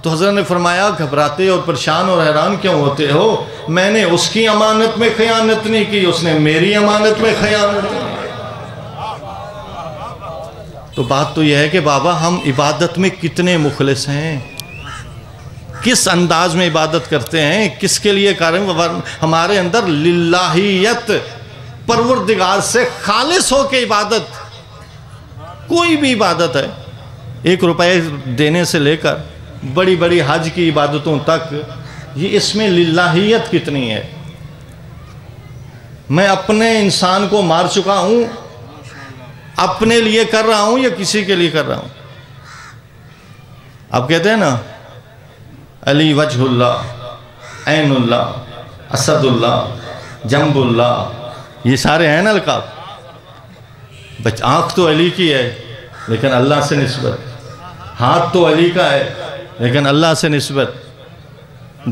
Speaker 1: تو حضرت نے فرمایا گھبراتے اور پریشان اور حیران کیوں ہوتے ہو؟ میں نے اس کی امانت میں خیانت نہیں کی، اس نے میری امانت میں خیانت کی. تو بات تو یہ ہے کہ بابا ہم عبادت میں کتنے مخلص ہیں، کس انداز میں عبادت کرتے ہیں، کس کے لیے کر رہے ہیں. ہمارے اندر للہیت، پروردگار سے خالص ہو کے عبادت، کوئی بھی عبادت ہے 1 روپے دینے سے لے کر بڑی بڑی حج کی عبادتوں تک، یہ اس میں للہیت کتنی ہے. میں اپنے انسان کو مار چکا ہوں، اپنے لیے کر رہا ہوں یا کسی کے لیے کر رہا ہوں؟ آپ کہتے ہیں نا علی وجہ اللہ، عین اللہ، اسد اللہ، جنب اللہ، یہ سارے ہیں نا القاب. آنکھ تو علی کی ہے لیکن اللہ سے نسبت، ہاتھ تو علی کا ہے لیکن اللہ سے نسبت،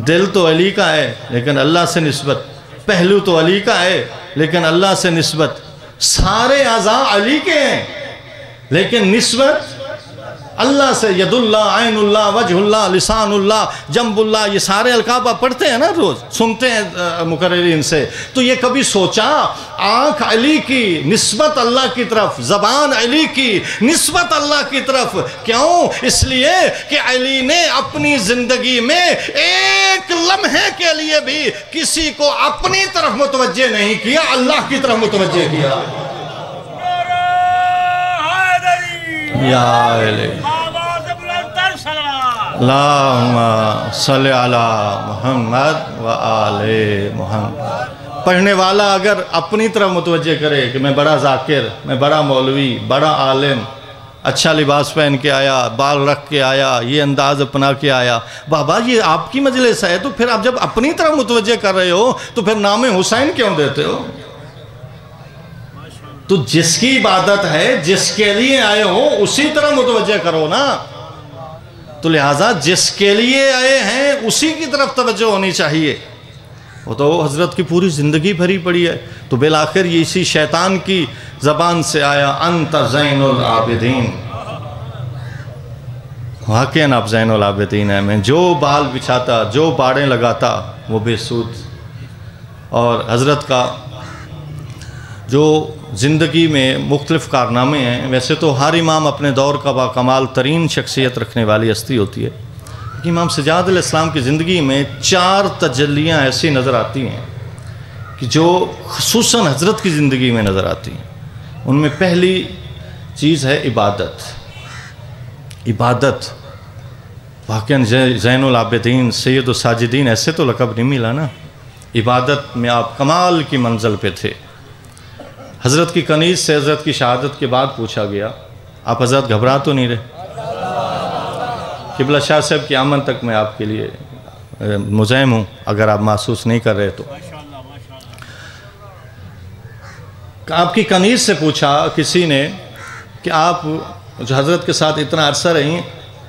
Speaker 1: دل تو علی کا ہے لیکن اللہ سے نسبت، پہلو تو علی کا ہے لیکن اللہ سے نسبت، سارے اعضاء علی کے ہیں لیکن نسبت اللہ سے. ید اللہ، عین اللہ، وجہ اللہ، لسان اللہ، جنب اللہ، یہ سارے القاب آپ پڑھتے ہیں نا، روز سنتے ہیں مقررین سے. تو یہ کبھی سوچا آنکھ علی کی نسبت اللہ کی طرف، زبان علی کی نسبت اللہ کی طرف، کیوں؟ اس لیے کہ علی نے اپنی زندگی میں ایک لمحے کے لیے بھی کسی کو اپنی طرف متوجہ نہیں کیا، اللہ کی طرف متوجہ کیا. یا علی اللہم صلی علی محمد و آل محمد. پڑھنے والا اگر اپنی طرف متوجہ کرے کہ میں بڑا ذاکر، میں بڑا مولوی، بڑا عالم، اچھا لباس پہن کے آیا، بال رکھ کے آیا، یہ انداز اپنا کے آیا، بابا یہ آپ کی مجلس ہے، تو پھر آپ جب اپنی طرف متوجہ کر رہے ہو تو پھر نام حسین کیوں دیتے ہو؟ تو جس کی عبادت ہے، جس کے لیے آئے ہو اسی طرح متوجہ کرو نا. تو لہٰذا جس کے لیے آئے ہیں اسی کی طرف توجہ ہونی چاہیے. وہ تو حضرت کی پوری زندگی بھری پڑی ہے. تو بالآخر یہ اسی شیطان کی زبان سے آیا انت زین العابدین. واقعاً آپ زین العابدین ہیں. میں جو بال بچھاتا، جو باڑیں لگاتا وہ بے سود. اور حضرت کا جو زندگی میں مختلف کارنامے ہیں، ویسے تو ہر امام اپنے دور کا باکمال ترین شخصیت رکھنے والی ہستی ہوتی ہے، لیکن امام سجاد علیہ السلام کی زندگی میں 4 تجلیاں ایسی نظر آتی ہیں کہ جو خصوصاً حضرت کی زندگی میں نظر آتی ہیں. ان میں پہلی چیز ہے عبادت. عبادت واقعاً زین العابدین، سید الساجدین، ایسے تو لقب نہیں ملا نا. عبادت میں آپ کمال کی منزل پہ تھے. حضرت کی کنیز سے حضرت کی شہادت کے بعد پوچھا گیا آپ حضرت گھبرا تو نہیں رہے؟ قبلہ شاہ صاحب کی آمد تک میں آپ کے لیے مزاحم ہوں اگر آپ محسوس نہیں کر رہے تو. آپ کی کنیز سے پوچھا کسی نے کہ آپ جو حضرت کے ساتھ اتنا عرصہ رہی،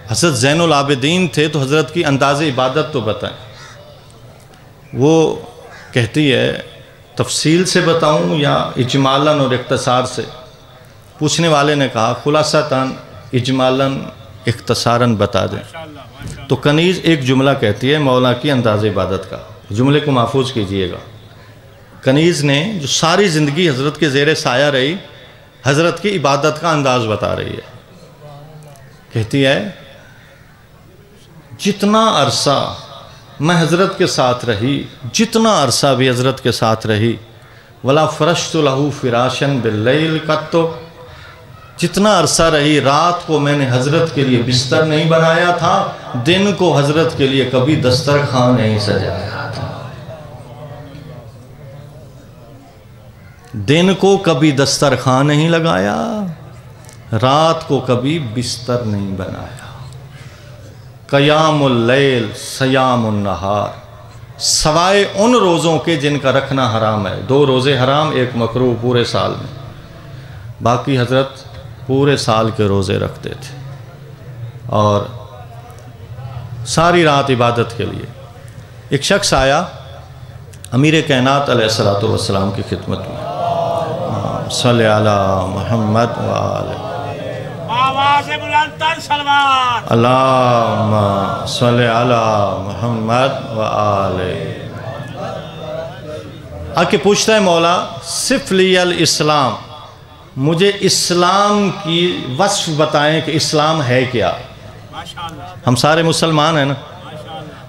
Speaker 1: حضرت زین العابدین تھے تو حضرت کی انداز عبادت تو بتائیں. وہ کہتی ہے تفصیل سے بتاؤں یا اجمالاً اور اختصار سے؟ پوچھنے والے نے کہا خلاصتاً اجمالاً اختصاراً بتا دیں۔ تو کنیز ایک جملہ کہتی ہے مولا کی انداز عبادت کا، جملے کو محفوظ کیجئے گا۔ کنیز نے جو ساری زندگی حضرت کے زیر سایہ رہی، حضرت کی عبادت کا انداز بتا رہی ہے۔ کہتی ہے جتنا عرصہ میں حضرت کے ساتھ رہی، جتنا عرصہ بھی حضرت کے ساتھ رہی، ولا فرشت لہو فراشن باللیل قط، جتنا عرصہ رہی رات کو میں نے حضرت کے لیے بستر نہیں بنایا تھا، دن کو حضرت کے لیے کبھی دسترخوان نہیں سجایا تھا، دن کو کبھی دسترخوان نہیں لگایا، رات کو کبھی بستر نہیں بنایا۔ قیام اللیل صیام النہار، سوائے ان روزوں کے جن کا رکھنا حرام ہے، 2 روزے حرام 1 مکروہ پورے سال میں، باقی حضرت پورے سال کے روزے رکھتے تھے اور ساری رات عبادت کے لیے۔ ایک شخص آیا امیر کائنات علیہ الصلوۃ والسلام کی خدمت میں، صلی علی محمد وآلہ،
Speaker 2: آواز بلند تر صلوات،
Speaker 1: اللہم صلی علی محمد وآلہ۔ آ کے پوچھتا ہے مولا صف لی الاسلام، مجھے اسلام کی وصف بتائیں کہ اسلام ہے کیا؟ ہم سارے مسلمان ہیں نا،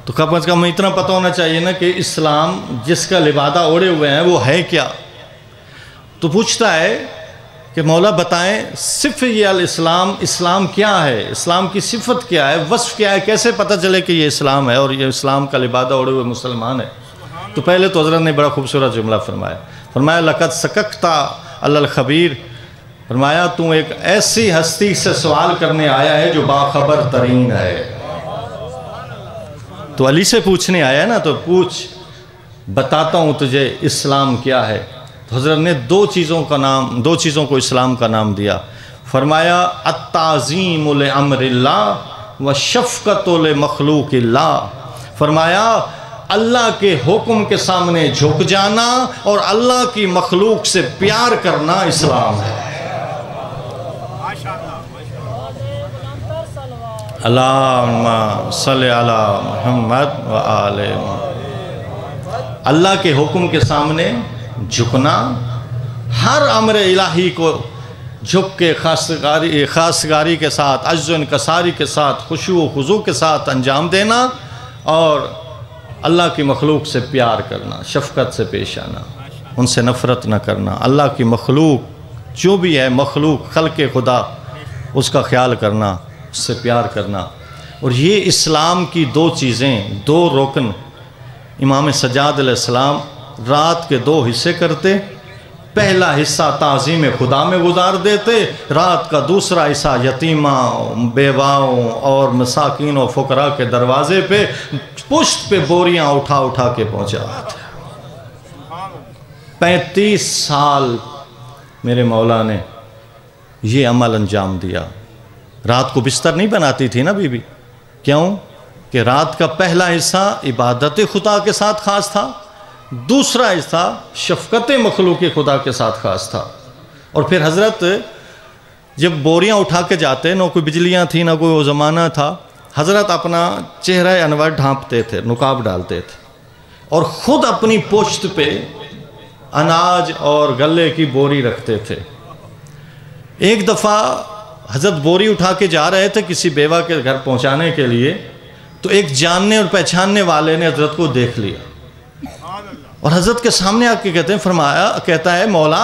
Speaker 1: تو کم از کم اتنا پتہ ہونا چاہیے نا کہ اسلام جس کا لبادہ اوڑے ہوئے ہیں وہ ہے کیا؟ تو پوچھتا ہے کہ مولا بتائیں صف یہ الاسلام، اسلام کیا ہے، اسلام کی صفت کیا ہے، وصف کیا ہے، کیسے پتہ چلے کہ یہ اسلام ہے اور یہ اسلام کا لبادہ اوڑے ہوئے مسلمان ہے؟ تو پہلے تو حضرت نے بڑا خوبصورت جملہ فرمایا لقد سککتا علی الخبیر، فرمایا تو ایک ایسی ہستی سے سوال کرنے آیا ہے جو باخبر ترین ہے۔ تو علی سے پوچھنے آیا ہے نا، تو پوچھ، بتاتا ہوں تجھے اسلام کیا ہے۔ تو حضرت نے 2 چیزوں کو اسلام کا نام دیا، فرمایا التعظیم لامر اللہ وشفقت لمخلوق اللہ، فرمایا اللہ کے حکم کے سامنے جھک جانا اور اللہ کی مخلوق سے پیار کرنا اسلام ہے۔ اللہم صلی علی محمد وآلہ محمد، اللہ کے حکم کے سامنے جھکنا، ہر امر الہی کو جھک کے خاصگاری کے ساتھ، عجز و انکساری کے ساتھ، خشوع و خضوع کے ساتھ انجام دینا، اور اللہ کی مخلوق سے پیار کرنا، شفقت سے پیش آنا، ان سے نفرت نہ کرنا، اللہ کی مخلوق جو بھی ہے، مخلوق خلق خدا، اس کا خیال کرنا، اس سے پیار کرنا۔ اور یہ اسلام کی 2 چیزیں، 2 رکن امام سجاد علیہ السلام رات کے 2 حصے کرتے، پہلا حصہ تعظیم خدا میں گزار دیتے، رات کا دوسرا حصہ یتیماں، بیواؤں اور مساکین و فقراء کے دروازے پہ پشت پہ بوریاں اٹھا کے پہنچاتے۔ 35 سال میرے مولا نے یہ عمل انجام دیا۔ رات کو بستر نہیں بناتی تھی نا بی بی، کیوں کہ رات کا پہلا حصہ عبادت خدا کے ساتھ خاص تھا، دوسرا حصہ شفقت مخلوق خدا کے ساتھ خاص تھا۔ اور پھر حضرت جب بوریاں اٹھا کے جاتے، نہ کوئی بجلیاں تھیں نہ کوئی وہ زمانہ تھا، حضرت اپنا چہرہ انور ڈھانپتے تھے، نقاب ڈالتے تھے، اور خود اپنی پشت پہ اناج اور غلے کی بوری رکھتے تھے۔ ایک دفعہ حضرت بوری اٹھا کے جا رہے تھے کسی بیوہ کے گھر پہنچانے کے لیے، تو ایک جاننے اور پہچاننے والے نے حضرت کو دیکھ لیا اور حضرت کے سامنے آ کے کہتا ہے مولا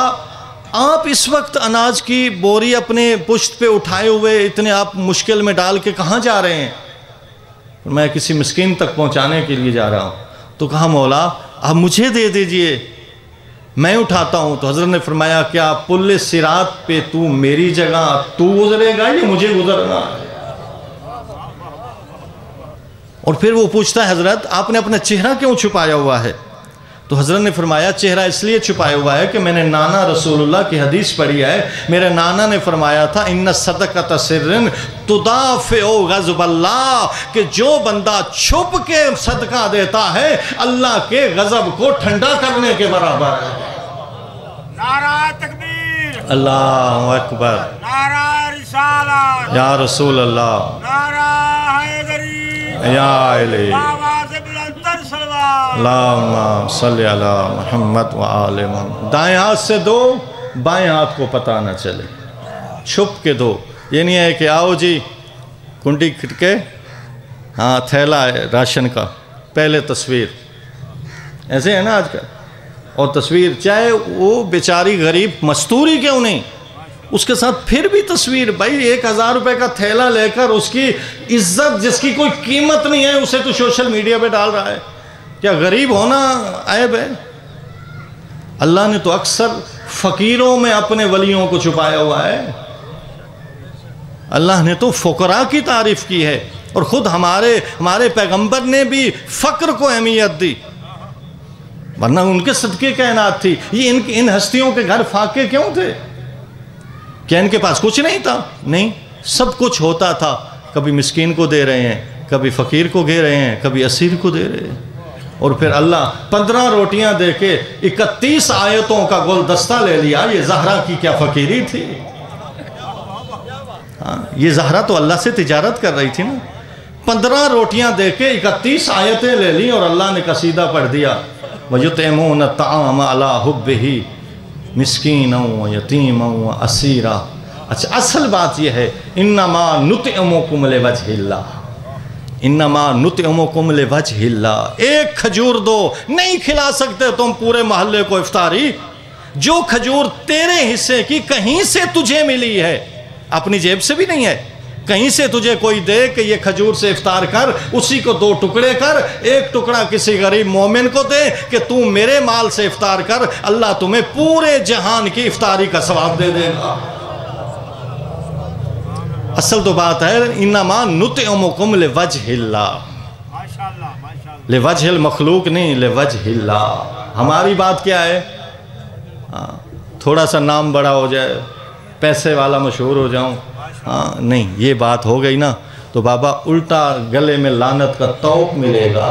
Speaker 1: آپ اس وقت اناج کی بوری اپنے پشت پہ اٹھائے ہوئے اتنے آپ مشکل میں ڈال کے کہاں جا رہے ہیں؟ میں کسی مسکین تک پہنچانے کے لیے جا رہا ہوں۔ تو کہا مولا آپ مجھے دے دیجئے، میں اٹھاتا ہوں۔ تو حضرت نے فرمایا کیا پل صراط پہ تو میری جگہ تو گزرے گا یا مجھے گزرنا؟ اور پھر وہ پوچھتا ہے حضرت آپ نے اپنا چہرہ کیوں چھپایا ہوا ہے؟ تو حضرت نے فرمایا چہرہ اس لیے چھپایا ہوا ہے کہ میں نے نانا رسول اللہ کی حدیث پڑھی ہے، میرے نانا نے فرمایا تھا ان صدقۃ سر تدافع غضب اللہ، کہ جو بندہ چھپ کے صدقہ دیتا ہے اللہ کے غضب کو ٹھنڈا کرنے کے برابر ہے۔
Speaker 2: نعرہ تکبیر،
Speaker 1: اللہ اکبر،
Speaker 2: نعرہ رسالت،
Speaker 1: یا رسول اللہ،
Speaker 2: نعرہ حیدری،
Speaker 1: یا علی،
Speaker 2: آواز بلند تر صلوات۔
Speaker 1: اللہم صلی علی محمد و آل محمد۔ دائیں ہاتھ سے دو، بائیں ہاتھ کو پتہ نہ چلے، چھپ کے دو۔ یہ نہیں ہے کہ آؤ جی کنڈی کھٹ کے، ہاں تھیلا ہے راشن کا، پہلے تصویر، ایسے ہے نا آج کل، اور تصویر چاہے وہ بیچاری غریب مستوری کیوں نہیں، اس کے ساتھ پھر بھی تصویر۔ بھائی 1000 روپے کا تھیلا لے کر اس کی عزت جس کی کوئی قیمت نہیں ہے اسے تو سوشل میڈیا پہ ڈال رہا ہے، کیا غریب ہونا عیب ہے؟ اللہ نے تو اکثر فقیروں میں اپنے ولیوں کو چھپایا ہوا ہے، اللہ نے تو فقراء کی تعریف کی ہے، اور خود ہمارے پیغمبر نے بھی فقر کو اہمیت دی، ورنہ ان کے صدقے کائنات تھی۔ یہ ان ہستیوں کے گھر فاقے کیوں تھے؟ کیا ان کے پاس کچھ نہیں تھا؟ نہیں، سب کچھ ہوتا تھا، کبھی مسکین کو دے رہے ہیں، کبھی فقیر کو دے رہے ہیں، کبھی اسیر کو دے رہے ہیں، اور پھر اللہ 15 روٹیاں دے کے 31 آیتوں کا گلدستہ لے لیا۔ یہ زہرا کی کیا فقیری تھی؟ یہ زہرا تو اللہ سے تجارت کر رہی تھی نا، 15 روٹیاں دے کے 31 آیتیں لے لیں، اور اللہ نے قصیدہ پڑھ دیا وَيُطْعِمُونَ الطَّعَامَ عَلَىٰ حُبِّهِ مسکینا و یتیما و اسیرا۔ اچھا اصل بات یہ ہے انما نطعمکم لوجہ اللہ، انما نطعمکم لوجہ اللہ۔ ایک کھجور دو، نہیں کھلا سکتے تم پورے محلے کو افطاری، جو کھجور تیرے حصے کی کہیں سے تجھے ملی ہے، اپنی جیب سے بھی نہیں ہے، کہیں سے تجھے کوئی دے کہ یہ کھجور سے افطار کر، اسی کو 2 ٹکڑے کر، ایک ٹکڑا کسی غریب مومن کو دے کہ تو میرے مال سے افطار کر، اللہ تمہیں پورے جہان کی افطاری کا ثواب دے دے گا۔ اصل تو بات ہے انما نطعمکم لوجہ اللہ، لوجہ المخلوق نہیں، لوجہ اللہ۔ ہماری بات کیا ہے؟ تھوڑا سا نام بڑا ہو جائے، پیسے والا مشہور ہو جاؤں، ہاں نہیں، یہ بات ہو گئی نا تو بابا الٹا گلے میں لعنت کا طوق ملے گا،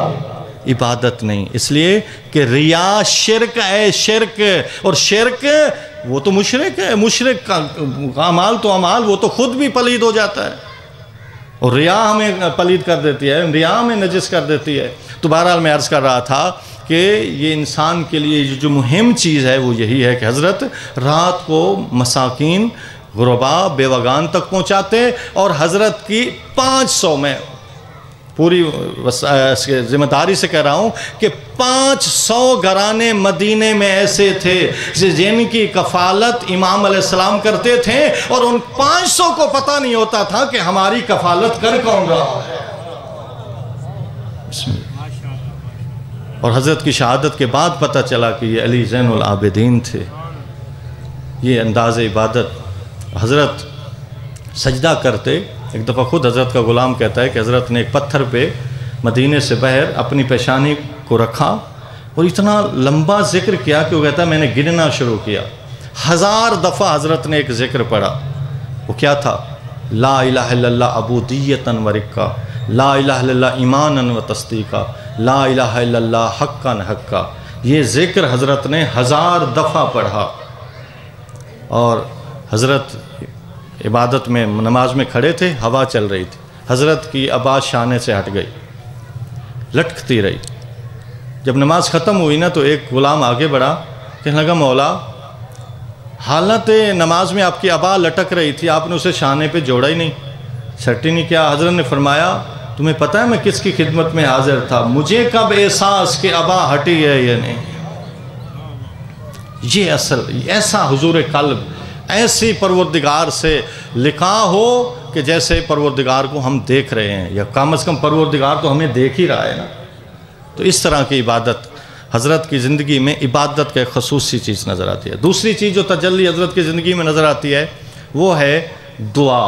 Speaker 1: عبادت نہیں۔ اس لیے کہ ریا شرک ہے، شرک، اور شرک وہ تو مشرک ہے، مشرک کا اعمال تو اعمال وہ تو خود بھی پلید ہو جاتا ہے، اور ریا ہمیں پلید کر دیتی ہے، ریا ہمیں نجس کر دیتی ہے۔ تو بہرحال میں عرض کر رہا تھا کہ یہ انسان کے لیے جو مہم چیز ہے وہ یہی ہے کہ حضرت رات کو مساکین، غرباء، بیوگان تک پہنچاتے، اور حضرت کی 500 میں پوری ذمہ داری سے کہہ رہا ہوں کہ 500 گھرانے مدینے میں ایسے تھے جن کی کفالت امام علیہ السلام کرتے تھے، اور ان 500 کو پتہ نہیں ہوتا تھا کہ ہماری کفالت کر کون رہا ہے۔ اور حضرت کی شہادت کے بعد پتہ چلا کہ یہ علی زین العابدین تھے۔ یہ انداز عبادت، حضرت سجدہ کرتے، ایک دفعہ خود حضرت کا غلام کہتا ہے کہ حضرت نے ایک پتھر پہ مدینے سے باہر اپنی پیشانی کو رکھا اور اتنا لمبا ذکر کیا کہ وہ کہتا ہے میں نے گننا شروع کیا، 1000 دفعہ حضرت نے ایک ذکر پڑھا۔ وہ کیا تھا؟ لا الہ الا اللہ عبودیتاً و رقا، لا الہ الا اللہ ایماناً و تصدیقا، لا الہ الا اللہ حقاً حقا۔ یہ ذکر حضرت نے 1000 دفعہ پڑھا، اور حضرت عبادت میں نماز میں کھڑے تھے، ہوا چل رہی تھی، حضرت کی آواز شانے سے ہٹ گئی، لٹکتی رہی۔ جب نماز ختم ہوئی نا تو ایک غلام آگے بڑھا، کہنے لگا مولا حالت نماز میں آپ کی آواز لٹک رہی تھی، آپ نے اسے شانے پہ جوڑا ہی نہیں، سٹ ہی نہیں کیا۔ حضرت نے فرمایا تمہیں پتہ ہے میں کس کی خدمت میں حاضر تھا؟ مجھے کب احساس کہ آواز ہٹی ہے یا نہیں؟ یہ اصل ایسا حضور قلب، ایسی پروردگار سے لقاء ہو کہ جیسے پروردگار کو ہم دیکھ رہے ہیں، یا کم از کم پروردگار تو ہمیں دیکھ ہی رہا ہے نا۔ تو اس طرح کی عبادت حضرت کی زندگی میں عبادت کا ایک خصوصی چیز نظر آتی ہے۔ دوسری چیز جو تجلی حضرت کی زندگی میں نظر آتی ہے وہ ہے دعا۔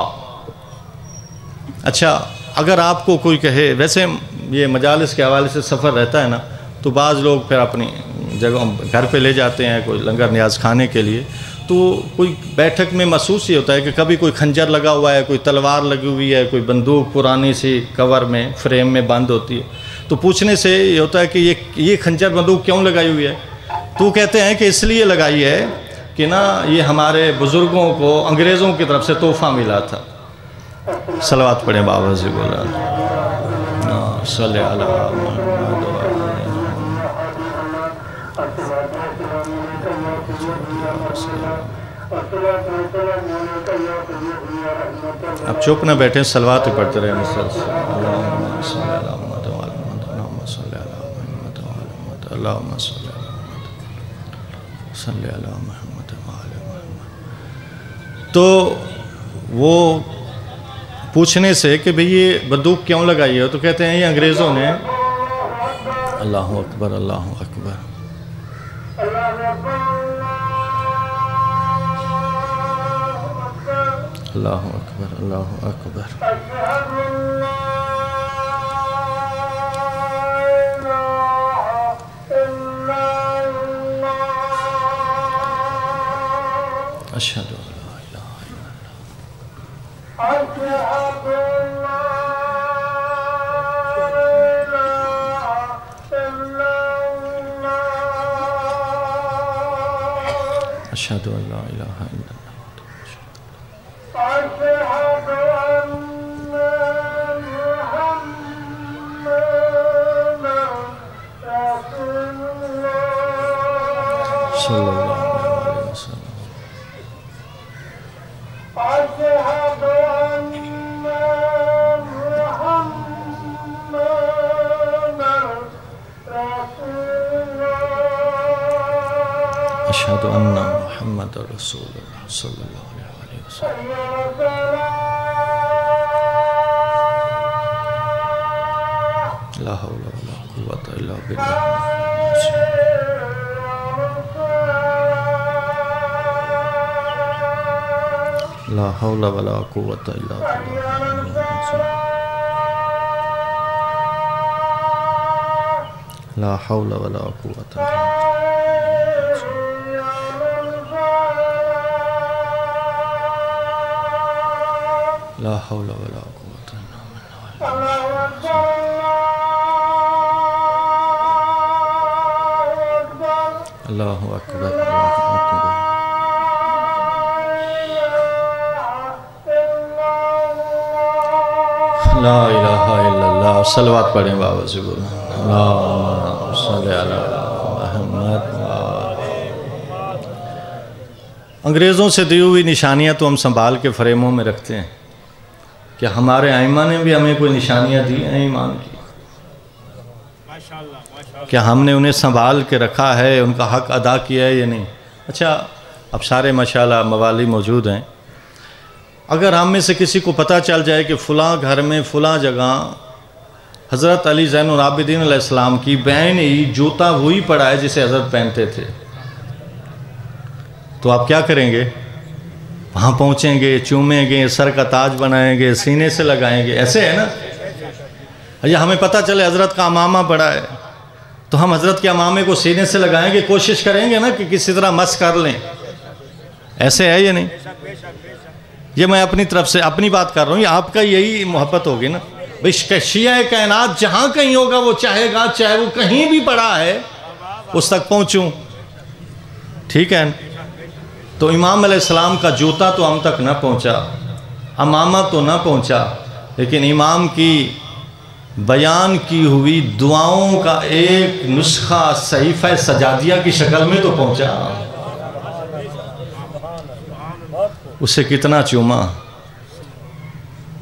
Speaker 1: اچھا اگر آپ کو کوئی کہے، ویسے یہ مجالس کے حوالے سے سفر رہتا ہے نا تو بعض لوگ پھر اپنی جگہ گھر پہ لے جاتے ہیں کوئی لنگر نیاز کھانے کے لیے، تو کوئی بیٹھک میں محسوس یہ ہوتا ہے کہ کبھی کوئی خنجر لگا ہوا ہے، کوئی تلوار لگی ہوئی ہے، کوئی بندوق پرانی سی کور میں فریم میں بند ہوتی ہے، تو پوچھنے سے یہ ہوتا ہے کہ یہ خنجر بندوق کیوں لگائی ہوئی ہے؟ تو کہتے ہیں کہ اس لیے لگائی ہے کہ نا یہ ہمارے بزرگوں کو انگریزوں کی طرف سے تحفہ ملا تھا۔ صلوات پڑھیں بابا سے بولا صلی اللہ محمد۔ اب چپ نہ بیٹھیں، صلوات ہی پڑھتے رہے مسلسل۔ اللہم صلی علی محمد و علی محمد، اللہم صلی علی محمد و علی محمد، اللہم صلی علی محمد صلی علی محمد و علی محمد۔ تو وہ پوچھنے سے کہ بھئی یہ بندوق کیوں لگائی ہے، تو کہتے ہیں یہ انگریزوں نے، اللہ اکبر اللہ اکبر، اللہ اکبر اللہ اکبر، اشہد ان لا الہ الا اللہ، اشہد ان لا الہ الا اللہ، صلی اللہ علیہ وسلم۔ اشہد ان محمد رسول اللہ صلی اللہ علیہ وسلم۔ لا حول ولا قوة الا باللہ۔ لا حول ولا قوة الا باللہ۔ لا حول ولا قوة الا باللہ۔ لا حول ولا قوة الا باللہ۔ اللہ اکبر اللہ اکبر۔ لا الہ الا اللہ۔ صلوات پڑھیں بابا سے بولیں اللہم صلی علی محمد۔ انگریزوں سے دی ہوئی نشانیاں تو ہم سنبھال کے فریموں میں رکھتے ہیں، کہ ہمارے ائمہ نے بھی ہمیں کوئی نشانیاں دی ہیں ایمان کی، کیا ہم نے انہیں سنبھال کے رکھا ہے، ان کا حق ادا کیا ہے یا نہیں؟ اچھا اب سارے ماشاءاللہ موالی موجود ہیں، اگر ہم میں سے کسی کو پتہ چل جائے کہ فلاں گھر میں فلاں جگہ حضرت علی زین العابدین علیہ السلام کی بہن ہی جوتا وہی پڑا ہے جسے حضرت پہنتے تھے، تو آپ کیا کریں گے؟ وہاں پہنچیں گے، چومیں گے، سر کا تاج بنائیں گے، سینے سے لگائیں گے، ایسے ہے نا؟ یا ہمیں پتہ چلے حضرت کا امامہ پڑا ہے تو ہم حضرت کے امامے کو سینے سے لگائیں گے، کوشش کریں گے نا کہ کسی طرح مس کر لیں، ایسے ہے یا نہیں؟ یہ میں اپنی طرف سے اپنی بات کر رہا ہوں، یہ آپ کا یہی محبت ہوگی نا بھئی شیعہ کائنات جہاں کہیں ہوگا وہ چاہے گا، چاہے وہ کہیں بھی پڑا ہے اس تک پہنچوں، ٹھیک ہے؟ تو امام علیہ السلام کا جوتا تو ہم تک نہ پہنچا، امامہ تو نہ پہنچا، لیکن امام کی بیان کی ہوئی دعاؤں کا ایک نسخہ صحیفہ سجادیہ کی شکل میں تو پہنچا، اسے کتنا چوما۔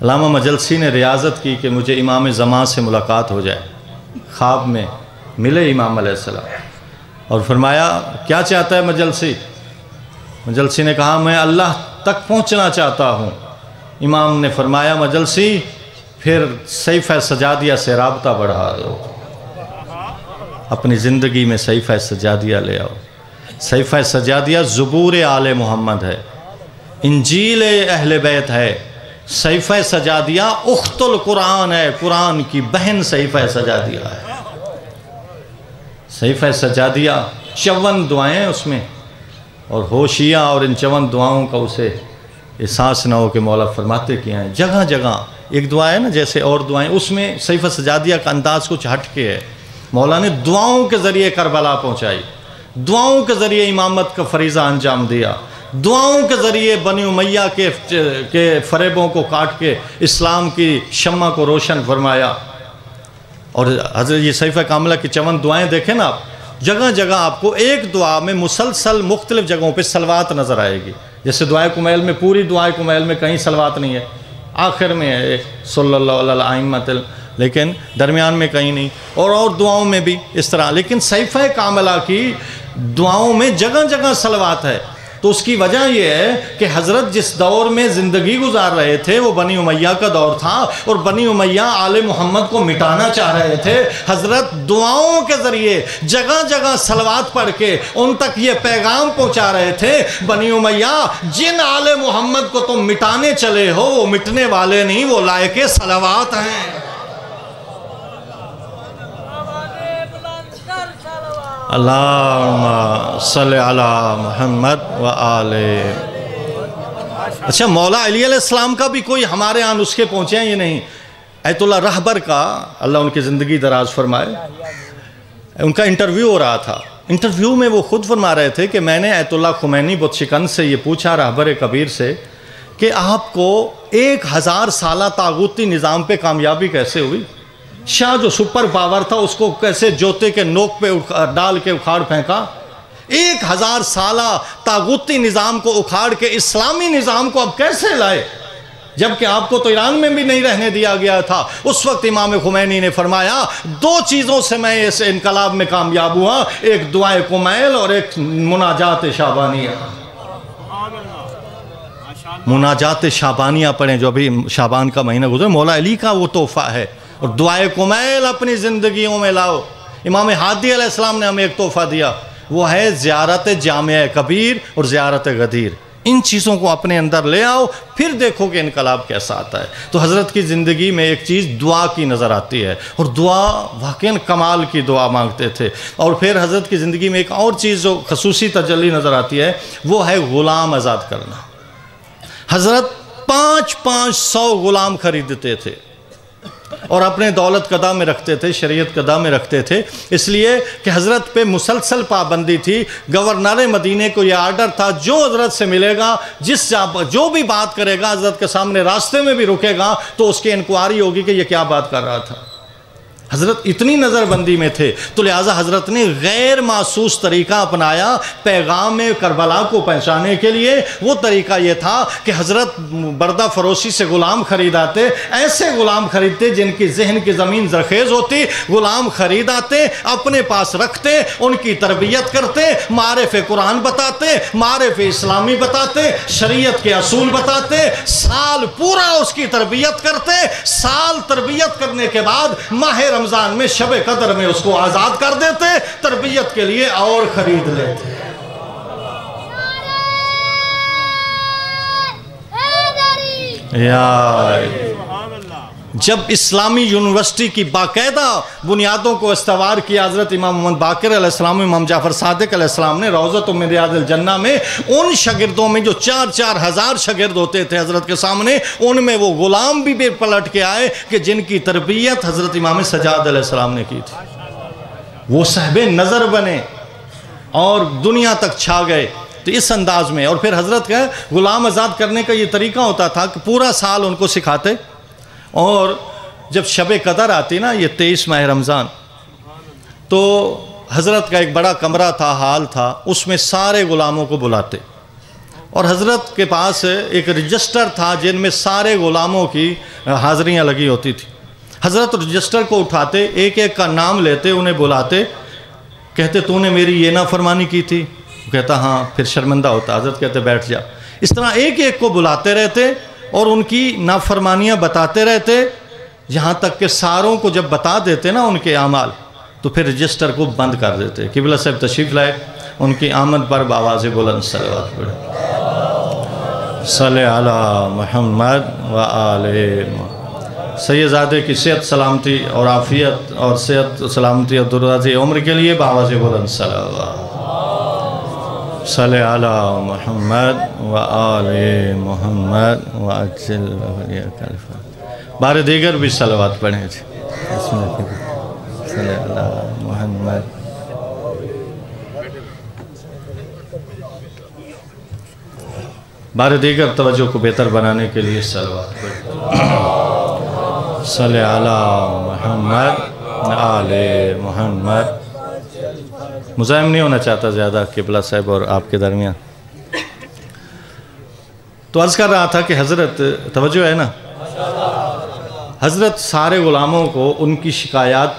Speaker 1: علامہ مجلسی نے ریاضت کی کہ مجھے امام زمان سے ملاقات ہو جائے، خواب میں ملے امام علیہ السلام اور فرمایا کیا چاہتا ہے مجلسی؟ مجلسی نے کہا میں اللہ تک پہنچنا چاہتا ہوں۔ امام نے فرمایا مجلسی پھر صحیفہ سجادیہ سے رابطہ بڑھا دو، اپنی زندگی میں صحیفہ سجادیہ لے آؤ۔ صحیفہ سجادیہ زبور آل محمد ہے، انجیل اہل بیت ہے، صحیفہ سجادیہ اخت القرآن ہے، قرآن کی بہن صحیفہ سجادیہ ہے۔ صحیفہ سجادیہ 54 دعائیں ہیں اس میں، اور ہوشیاں اور ان 54 دعاؤں کا اسے احساس نہ ہو کہ مولا فرماتے کیا ہیں۔ جگہ جگہ ایک دعا ہے نا جیسے اور دعائیں، اس میں صحیفہ سجادیہ کا انداز کچھ ہٹ کے ہے۔ مولا نے دعاؤں کے ذریعے کربلا پہنچائی، دعاؤں کے ذریعے امامت کا فریضہ انجام دیا، دعاؤں کے ذریعے بنی امیہ کے فریبوں کو کاٹ کے اسلام کی شمع کو روشن فرمایا۔ اور حضرت یہ صحیفہ کاملہ کی 54 دعائیں دیکھیں نا آپ، جگہ جگہ آپ کو ایک دعا میں مسلسل مختلف جگہوں پہ صلوات نظر آئے گی۔ جیسے دعائے کمیل میں، پوری دعائے کمیل میں کہیں صلوات نہیں ہے، آخر میں ہے صلی اللہ علیہ ائمۃ، لیکن درمیان میں کہیں نہیں، اور دعاؤں میں بھی اس طرح۔ لیکن صحیفہ کاملہ کی دعاؤں میں جگہ جگہ صلوات ہے۔ تو اس کی وجہ یہ ہے کہ حضرت جس دور میں زندگی گزار رہے تھے وہ بنی امیہ کا دور تھا، اور بنی امیہ آل محمد کو مٹانا چاہ رہے تھے۔ حضرت دعاؤں کے ذریعے جگہ جگہ صلوات پڑھ کے ان تک یہ پیغام پہنچا رہے تھے، بنی امیہ جن آل محمد کو تم مٹانے چلے ہو وہ مٹنے والے نہیں، وہ لائق صلوات ہیں۔ اللہم صلی علی محمد و آلہ۔ اچھا، مولا علی علیہ السلام کا بھی کوئی ہمارے ہاں نسخے پہنچے ہیں یہ نہیں۔ ایت اللہ رہبر کا، اللہ ان کی زندگی دراز فرمائے، ان کا انٹرویو ہو رہا تھا۔ انٹرویو میں وہ خود فرما رہے تھے کہ میں نے ایت اللہ خمینی بت شکن سے یہ پوچھا، رہبر کبیر سے، کہ آپ کو 1000 سالہ طاغوتی نظام پہ کامیابی کیسے ہوئی؟ شاہ جو سپر پاور تھا اس کو کیسے جوتے کے نوک پہ ڈال کے اکھاڑ پھینکا؟ 1000 سالہ طاغوتی نظام کو اکھاڑ کے اسلامی نظام کو اب کیسے لائے؟ جبکہ آپ کو تو ایران میں بھی نہیں رہنے دیا گیا تھا۔ اس وقت امام خمینی نے فرمایا 2 چیزوں سے میں اس انقلاب میں کامیاب ہوا، ایک دعائے کمیل اور ایک مناجات شعبانیہ۔ مناجات شعبانیہ پڑھیں، جو ابھی شعبان کا مہینہ گزرا، مولا علی کا وہ تحفہ ہے، اور دعائے کمیل اپنی زندگیوں میں لاؤ۔ امام ہادی علیہ السلام نے ہمیں ایک تحفہ دیا، وہ ہے زیارت جامع کبیر اور زیارت غدیر۔ ان چیزوں کو اپنے اندر لے آؤ، پھر دیکھو کہ انقلاب کیسا آتا ہے۔ تو حضرت کی زندگی میں ایک چیز دعا کی نظر آتی ہے، اور دعا واقعاً کمال کی دعا مانگتے تھے۔ اور پھر حضرت کی زندگی میں ایک اور چیز جو خصوصی تجلی نظر آتی ہے، وہ ہے غلام آزاد کرنا۔ حضرت 500 غلام خریدتے تھے اور اپنے دولت قضا میں رکھتے تھے، شریعت قضا میں رکھتے تھے، اس لیے کہ حضرت پہ مسلسل پابندی تھی۔ گورنر مدینے کو یہ آرڈر تھا، جو حضرت سے ملے گا، جو بھی بات کرے گا حضرت کے سامنے، راستے میں بھی رکے گا تو اس کی انکوائری ہوگی کہ یہ کیا بات کر رہا تھا۔ حضرت اتنی نظر بندی میں تھے، تو لہٰذا حضرت نے غیر محسوس طریقہ اپنایا پیغام کربلا کو پہنچانے کے لیے۔ وہ طریقہ یہ تھا کہ حضرت بردہ فروشی سے غلام خریداتے، ایسے غلام خریدتے جن کی ذہن کی زمین زرخیز ہوتی، غلام خریداتے، اپنے پاس رکھتے، ان کی تربیت کرتے، معارف قرآن بتاتے، معارف اسلامی بتاتے، شریعت کے اصول بتاتے، سال پورا اس کی تربیت کرتے۔ سال تربیت کرنے کے بعد ماہ رمضان میں شب قدر میں اس کو آزاد کر دیتے، تربیت کے لیے اور خرید لیتے۔ جب اسلامی یونیورسٹی کی باقاعدہ بنیادوں کو استوار کیا حضرت امام محمد باقر علیہ السلام، امام جعفر صادق علیہ السلام نے روضۃ من ریاض الجنہ میں، ان شاگردوں میں جو 4-4 ہزار شاگرد ہوتے تھے حضرت کے سامنے، ان میں وہ غلام بھی پلٹ کے آئے کہ جن کی تربیت حضرت امام سجاد علیہ السلام نے کی تھی۔ وہ صاحب نظر بنے اور دنیا تک چھا گئے۔ تو اس انداز میں، اور پھر حضرت کا غلام آزاد کرنے کا یہ طریقہ ہوتا تھا کہ پورا سال ان کو سکھاتے، اور جب شب قدر آتی نا، یہ 23 ماہ رمضان، تو حضرت کا ایک بڑا کمرہ تھا، ہال تھا، اس میں سارے غلاموں کو بلاتے، اور حضرت کے پاس ایک رجسٹر تھا جن میں سارے غلاموں کی حاضریاں لگی ہوتی تھی۔ حضرت رجسٹر کو اٹھاتے، ایک ایک کا نام لیتے، انہیں بلاتے، کہتے تو نے میری یہ نافرمانی کی تھی؟ وہ کہتا ہاں، پھر شرمندہ ہوتا، حضرت کہتے بیٹھ جا۔ اس طرح ایک ایک کو بلاتے رہتے اور ان کی نافرمانیاں بتاتے رہتے، یہاں تک کہ ساروں کو جب بتا دیتے نا ان کے اعمال، تو پھر رجسٹر کو بند کر دیتے۔ قبلہ صاحب تشریف لائے، ان کی آمد پر بآواز بلند صلوات پڑھیں، صلی علی محمد و آل محمد۔ سیدزادے کی صحت سلامتی اور عافیت اور صحت سلامتی اور درازی عمر کے لیے بآواز بلند صلوات۔ صلی علی محمد و آل محمد و اجل ولیک الفاتحہ۔ بار دیگر بھی صلوات پڑھیں تھے۔ صلی علی محمد۔ بار دیگر توجہ کو بہتر بنانے کے لیے صلوات پڑھیں۔ صلی علی محمد و آل محمد۔ مزاحم نہیں ہونا چاہتا زیادہ قبلہ صاحب اور آپ کے درمیان۔ تو عرض کر رہا تھا کہ حضرت توجہ ہے نا، حضرت سارے غلاموں کو ان کی شکایات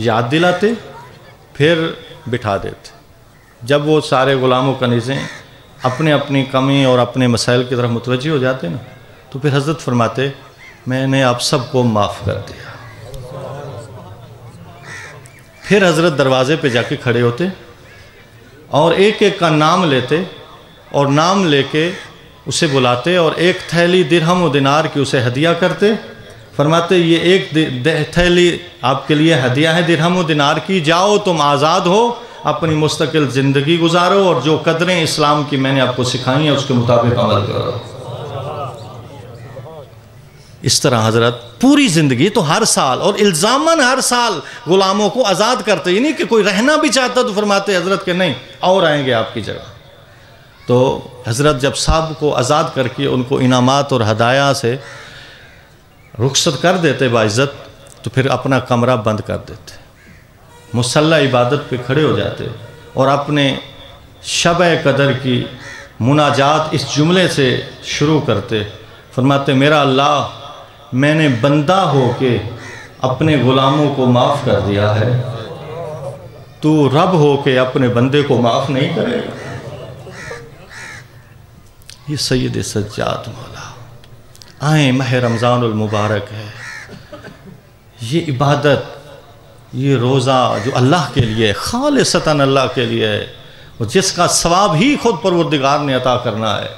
Speaker 1: یاد دلاتے پھر بٹھا دیتے۔ جب وہ سارے غلاموں کا کنیزیں اپنے اپنی کمی اور اپنے مسائل کی طرف متوجہ ہو جاتے نا، تو پھر حضرت فرماتے میں نے آپ سب کو معاف کر دیا۔ پھر حضرت دروازے پہ جا کے کھڑے ہوتے اور ایک ایک کا نام لیتے اور نام لے کے اسے بلاتے اور ایک تھیلی درہم و دینار کی اسے ہدیہ کرتے۔ فرماتے یہ ایک تھیلی آپ کے لیے ہدیہ ہے درہم و دینار کی، جاؤ تم آزاد ہو، اپنی مستقل زندگی گزارو اور جو قدریں اسلام کی میں نے آپ کو سکھائی ہیں اس کے مطابق عمل کرو۔ اس طرح حضرت پوری زندگی تو ہر سال اور الزاماً ہر سال غلاموں کو آزاد کرتے، یعنی کہ کوئی رہنا بھی چاہتا تو فرماتے حضرت کہ نہیں اور آئیں گے آپ کی جگہ۔ تو حضرت جب صاحب کو آزاد کر کے ان کو انعامات اور ہدایہ سے رخصت کر دیتے باعزت، تو پھر اپنا کمرہ بند کر دیتے، مصلی عبادت پہ کھڑے ہو جاتے اور اپنے شب قدر کی مناجات اس جملے سے شروع کرتے۔ فرماتے میرا اللہ، میں نے بندہ ہو کے اپنے غلاموں کو معاف کر دیا ہے، تو رب ہو کے اپنے بندے کو معاف نہیں کرے گا۔ یہ سید سجاد مولا آئیں، ماہ رمضان المبارک ہے، یہ عبادت، یہ روزہ جو اللہ کے لیے خالصتاً اللہ کے لیے ہے اور جس کا ثواب ہی خود پروردگار نے عطا کرنا ہے،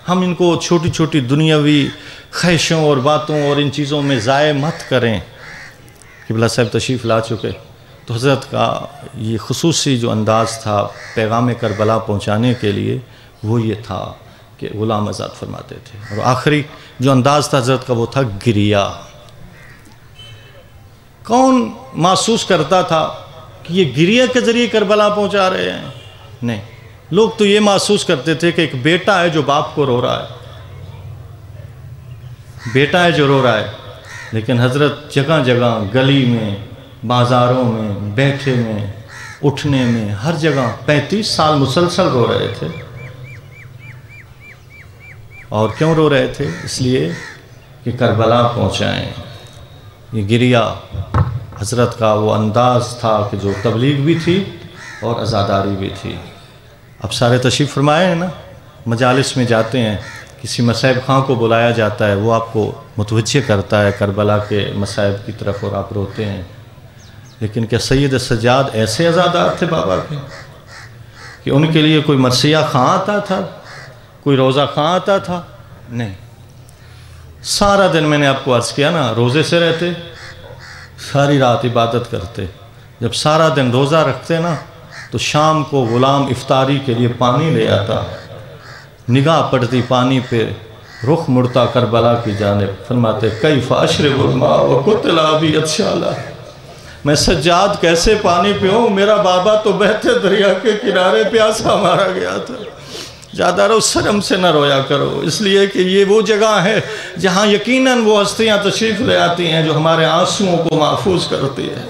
Speaker 1: ہم ان کو چھوٹی چھوٹی دنیاوی خواہشوں اور باتوں اور ان چیزوں میں ضائع مت کریں۔ قبلہ صاحب تشریف لا چکے، تو حضرت کا یہ خصوصی جو انداز تھا پیغام کربلا پہنچانے کے لیے وہ یہ تھا کہ غلام آزاد فرماتے تھے، اور آخری جو انداز تھا حضرت کا وہ تھا گریہ۔ کون محسوس کرتا تھا کہ یہ گریہ کے ذریعے کربلا پہنچا رہے ہیں؟ نہیں، لوگ تو یہ محسوس کرتے تھے کہ ایک بیٹا ہے جو باپ کو رو رہا ہے، بیٹا ہے جو رو رہا ہے۔ لیکن حضرت جگہ جگہ گلی میں، بازاروں میں، بیٹھے میں، اٹھنے میں، ہر جگہ 35 سال مسلسل رو رہے تھے۔ اور کیوں رو رہے تھے؟ اس لیے کہ کربلا پہنچائیں۔ یہ گریہ حضرت کا وہ انداز تھا کہ جو تبلیغ بھی تھی اور عزاداری بھی تھی۔ اب سارے تشریف فرمائے ہیں نا، مجالس میں جاتے ہیں، کسی مصائب خاں کو بلایا جاتا ہے، وہ آپ کو متوجہ کرتا ہے کربلا کے مصائب کی طرف اور آپ روتے ہیں۔ لیکن کیا سید سجاد ایسے عزادار تھے بابا کے کہ ان کے لیے کوئی مرثیہ خاں آتا تھا، کوئی روزہ خاں آتا تھا؟ نہیں، سارا دن میں نے آپ کو عرض کیا نا روزے سے رہتے، ساری رات عبادت کرتے۔ جب سارا دن روزہ رکھتے نا تو شام کو غلام افطاری کے لیے پانی لے آتا، نگاہ پڑتی پانی پہ، رخ مڑتا کربلا کی جانب، فرماتے کیف اشرب الماء وقتل ابی اتشالا، میں سجاد کیسے پانی پیوں، میرا بابا تو بہتے دریا کے کنارے پیاسا مارا گیا تھا۔ زیادہ رو شرم سے نہ رویا کرو، اس لیے کہ یہ وہ جگہ ہے جہاں یقیناً وہ ہستیاں تشریف لے آتی ہیں جو ہمارے آنسوؤں کو محفوظ کرتی ہے۔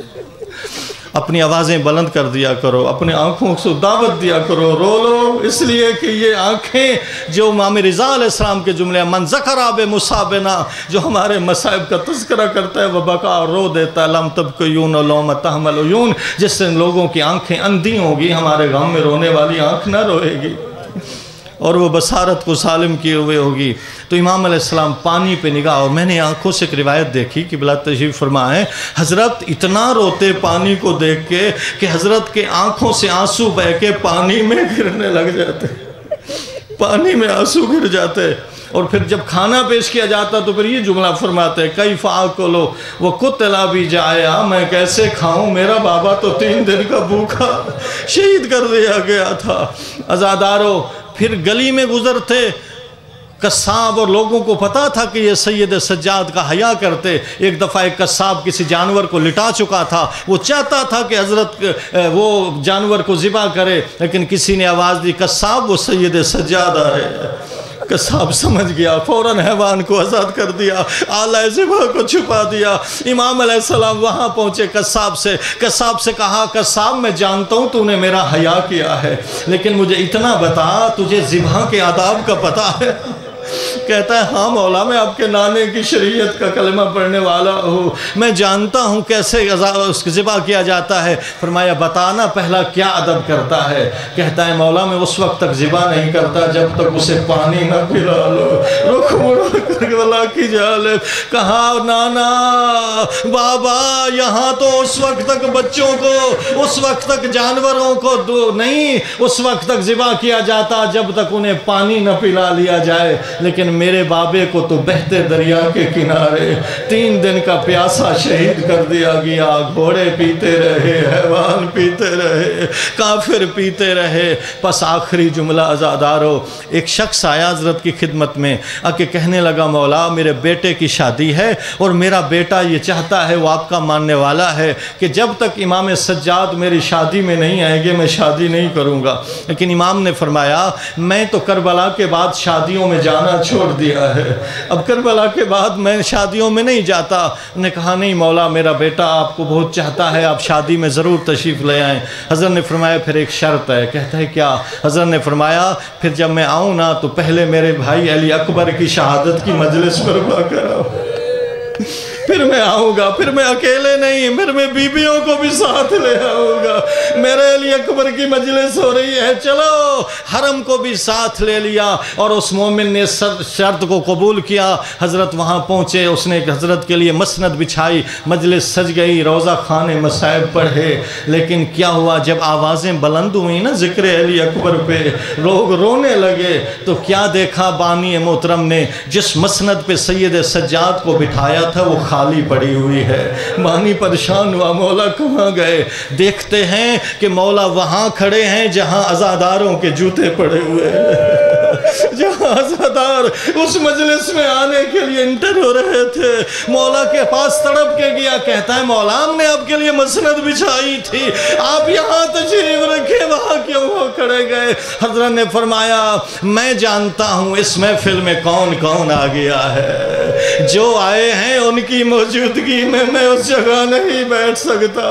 Speaker 1: اپنی آوازیں بلند کر دیا کرو، اپنے آنکھوں سے دعوت دیا کرو، رو لو، اس لیے کہ یہ آنکھیں جو امام رضا علیہ السلام کے جملے من ذکر بمصابنا، جو ہمارے مصائب کا تذکرہ کرتا ہے، وہ بکا رو دیتا ہے، لم تبکیون لوم تحمل عیون، جس سے لوگوں کی آنکھیں اندھی ہوں گی، ہمارے غم میں رونے والی آنکھ نہ روئے گی اور وہ بصارت کو سالم کیے ہوئے ہوگی۔ تو امام علیہ السلام پانی پہ نگاہ، اور میں نے آنکھوں سے ایک روایت دیکھی کہ بلا تشریف فرما ہے حضرت اتنا روتے پانی کو دیکھ کے کہ حضرت کے آنکھوں سے آنسو بہہ کے پانی میں گرنے لگ جاتے، پانی میں آنسو گر جاتے۔ اور پھر جب کھانا پیش کیا جاتا تو پھر یہ جملہ فرماتے ہیں کیف آکلو وقتل بھی جایا، میں کیسے کھاؤں، میرا بابا تو 3 دن کا بھوکا شہید کر دیا گیا تھا۔ عزادارو پھر گلی میں گزرتے، قصاب اور لوگوں کو پتا تھا کہ یہ سید سجاد کا حیا کرتے۔ ایک دفعہ ایک قصاب کسی جانور کو لٹا چکا تھا، وہ چاہتا تھا کہ حضرت وہ جانور کو ذبح کرے، لیکن کسی نے آواز دی قصاب وہ سید سجاد آ رہے ہیں۔ قصاب سمجھ گیا، فوراً حیوان کو آزاد کر دیا، آلہ ذبح کو چھپا دیا۔ امام علیہ السلام وہاں پہنچے، قصاب سے کہا قصاب میں جانتا ہوں تو نے میرا حیا کیا ہے، لیکن مجھے اتنا بتا تجھے ذبح کے آداب کا پتہ ہے؟ کہتا ہے ہاں مولا، میں آپ کے نانے کی شریعت کا کلمہ پڑھنے والا ہوں، میں جانتا ہوں کیسے اس کو ذبح کیا جاتا ہے۔ فرمایا بتانا پہلا کیا ادب کرتا ہے؟ کہتا ہے مولا میں اس وقت تک ذبح نہیں کرتا جب تک اسے پانی نہ پلا لو۔ رخ مڑا کر اللہ کی جانب کہا نانا بابا یہاں تو اس وقت تک بچوں کو، اس وقت تک جانوروں کو نہیں، اس وقت تک ذبح کیا جاتا جب تک انہیں پانی نہ پلا لیا جائے، لیکن میرے بابے کو تو بہتے دریا کے کنارے 3 دن کا پیاسا شہید کر دیا گیا۔ گھوڑے پیتے رہے، حیوان پیتے رہے، کافر پیتے رہے۔ پس آخری جملہ عزادارو، ایک شخص آیا حضرت کی خدمت میں آ کے کہنے لگا مولا میرے بیٹے کی شادی ہے اور میرا بیٹا یہ چاہتا ہے، وہ آپ کا ماننے والا ہے کہ جب تک امام سجاد میری شادی میں نہیں آئیں گے میں شادی نہیں کروں گا۔ لیکن امام نے فرمایا میں تو کربلا کے بعد شادیوں میں جانا چھوڑ دیا ہے، اب کربلا کے بعد میں شادیوں میں نہیں جاتا۔ انہوں نے کہا نہیں مولا میرا بیٹا آپ کو بہت چاہتا ہے، آپ شادی میں ضرور تشریف لے آئیں۔ حضرت نے فرمایا پھر ایک شرط ہے۔ کہتا ہے کیا؟ حضرت نے فرمایا پھر جب میں آؤں نا تو پہلے میرے بھائی علی اکبر کی شہادت کی مجلس برپا کراؤ، پھر میں آؤں گا، پھر میں اکیلے نہیں، پھر میں بیویوں کو بھی ساتھ لے آؤں گا۔ میرے علی اکبر کی مجلس ہو رہی ہے، چلو حرم کو بھی ساتھ لے لیا، اور اس مومن نے شرط کو قبول کیا۔ حضرت وہاں پہنچے، اس نے حضرت کے لیے مسند بچھائی، مجلس سج گئی، روزہ خانے مصائب پڑھے۔ لیکن کیا ہوا جب آوازیں بلند ہوئی نا ذکر علی اکبر پہ، لوگ رونے لگے، تو کیا دیکھا بانی محترم نے جس مسند پہ سید سجاد کو بٹھایا تھا وہ خالی پڑی ہوئی ہے۔ بانی پریشان ہوا مولا کہاں گئے؟ دیکھتے ہیں کہ مولا وہاں کھڑے ہیں جہاں عزاداروں کے جوتے پڑے ہوئے ہیں، جہاں عزادار اس مجلس میں آنے کے لیے انٹر ہو رہے تھے۔ مولا کے پاس تڑپ کے گیا، کہتا ہے مولا ہم نے آپ کے لیے مسند بچھائی تھی، آپ یہاں تشریف رکھے وہاں کیوں ہو کھڑے گئے؟ حضرت نے فرمایا میں جانتا ہوں اس محفل میں کون کون آ گیا ہے، جو آئے ہیں ان کی موجودگی میں اس جگہ نہیں بیٹھ سکتا۔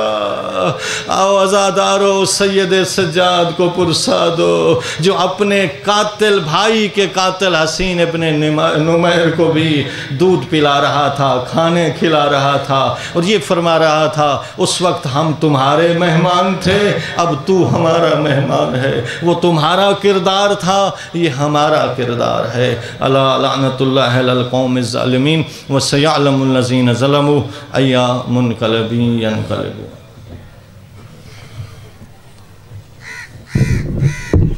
Speaker 1: آؤ عزادارو سید سجاد کو پرسا دو، جو اپنے قاتل بھائی کے قاتل حسین ابن نمیر کو بھی دودھ پلا رہا تھا، کھانے کھلا رہا تھا، اور یہ فرما رہا تھا اس وقت ہم تمہارے مہمان تھے، اب تو ہمارا مہمان ہے۔ وہ تمہارا کردار تھا، یہ ہمارا کردار ہے۔ الا لعنت اللہ علی القوم الظالمین وسیعلم الذین ظلموا ای منقلبین ینقلبون۔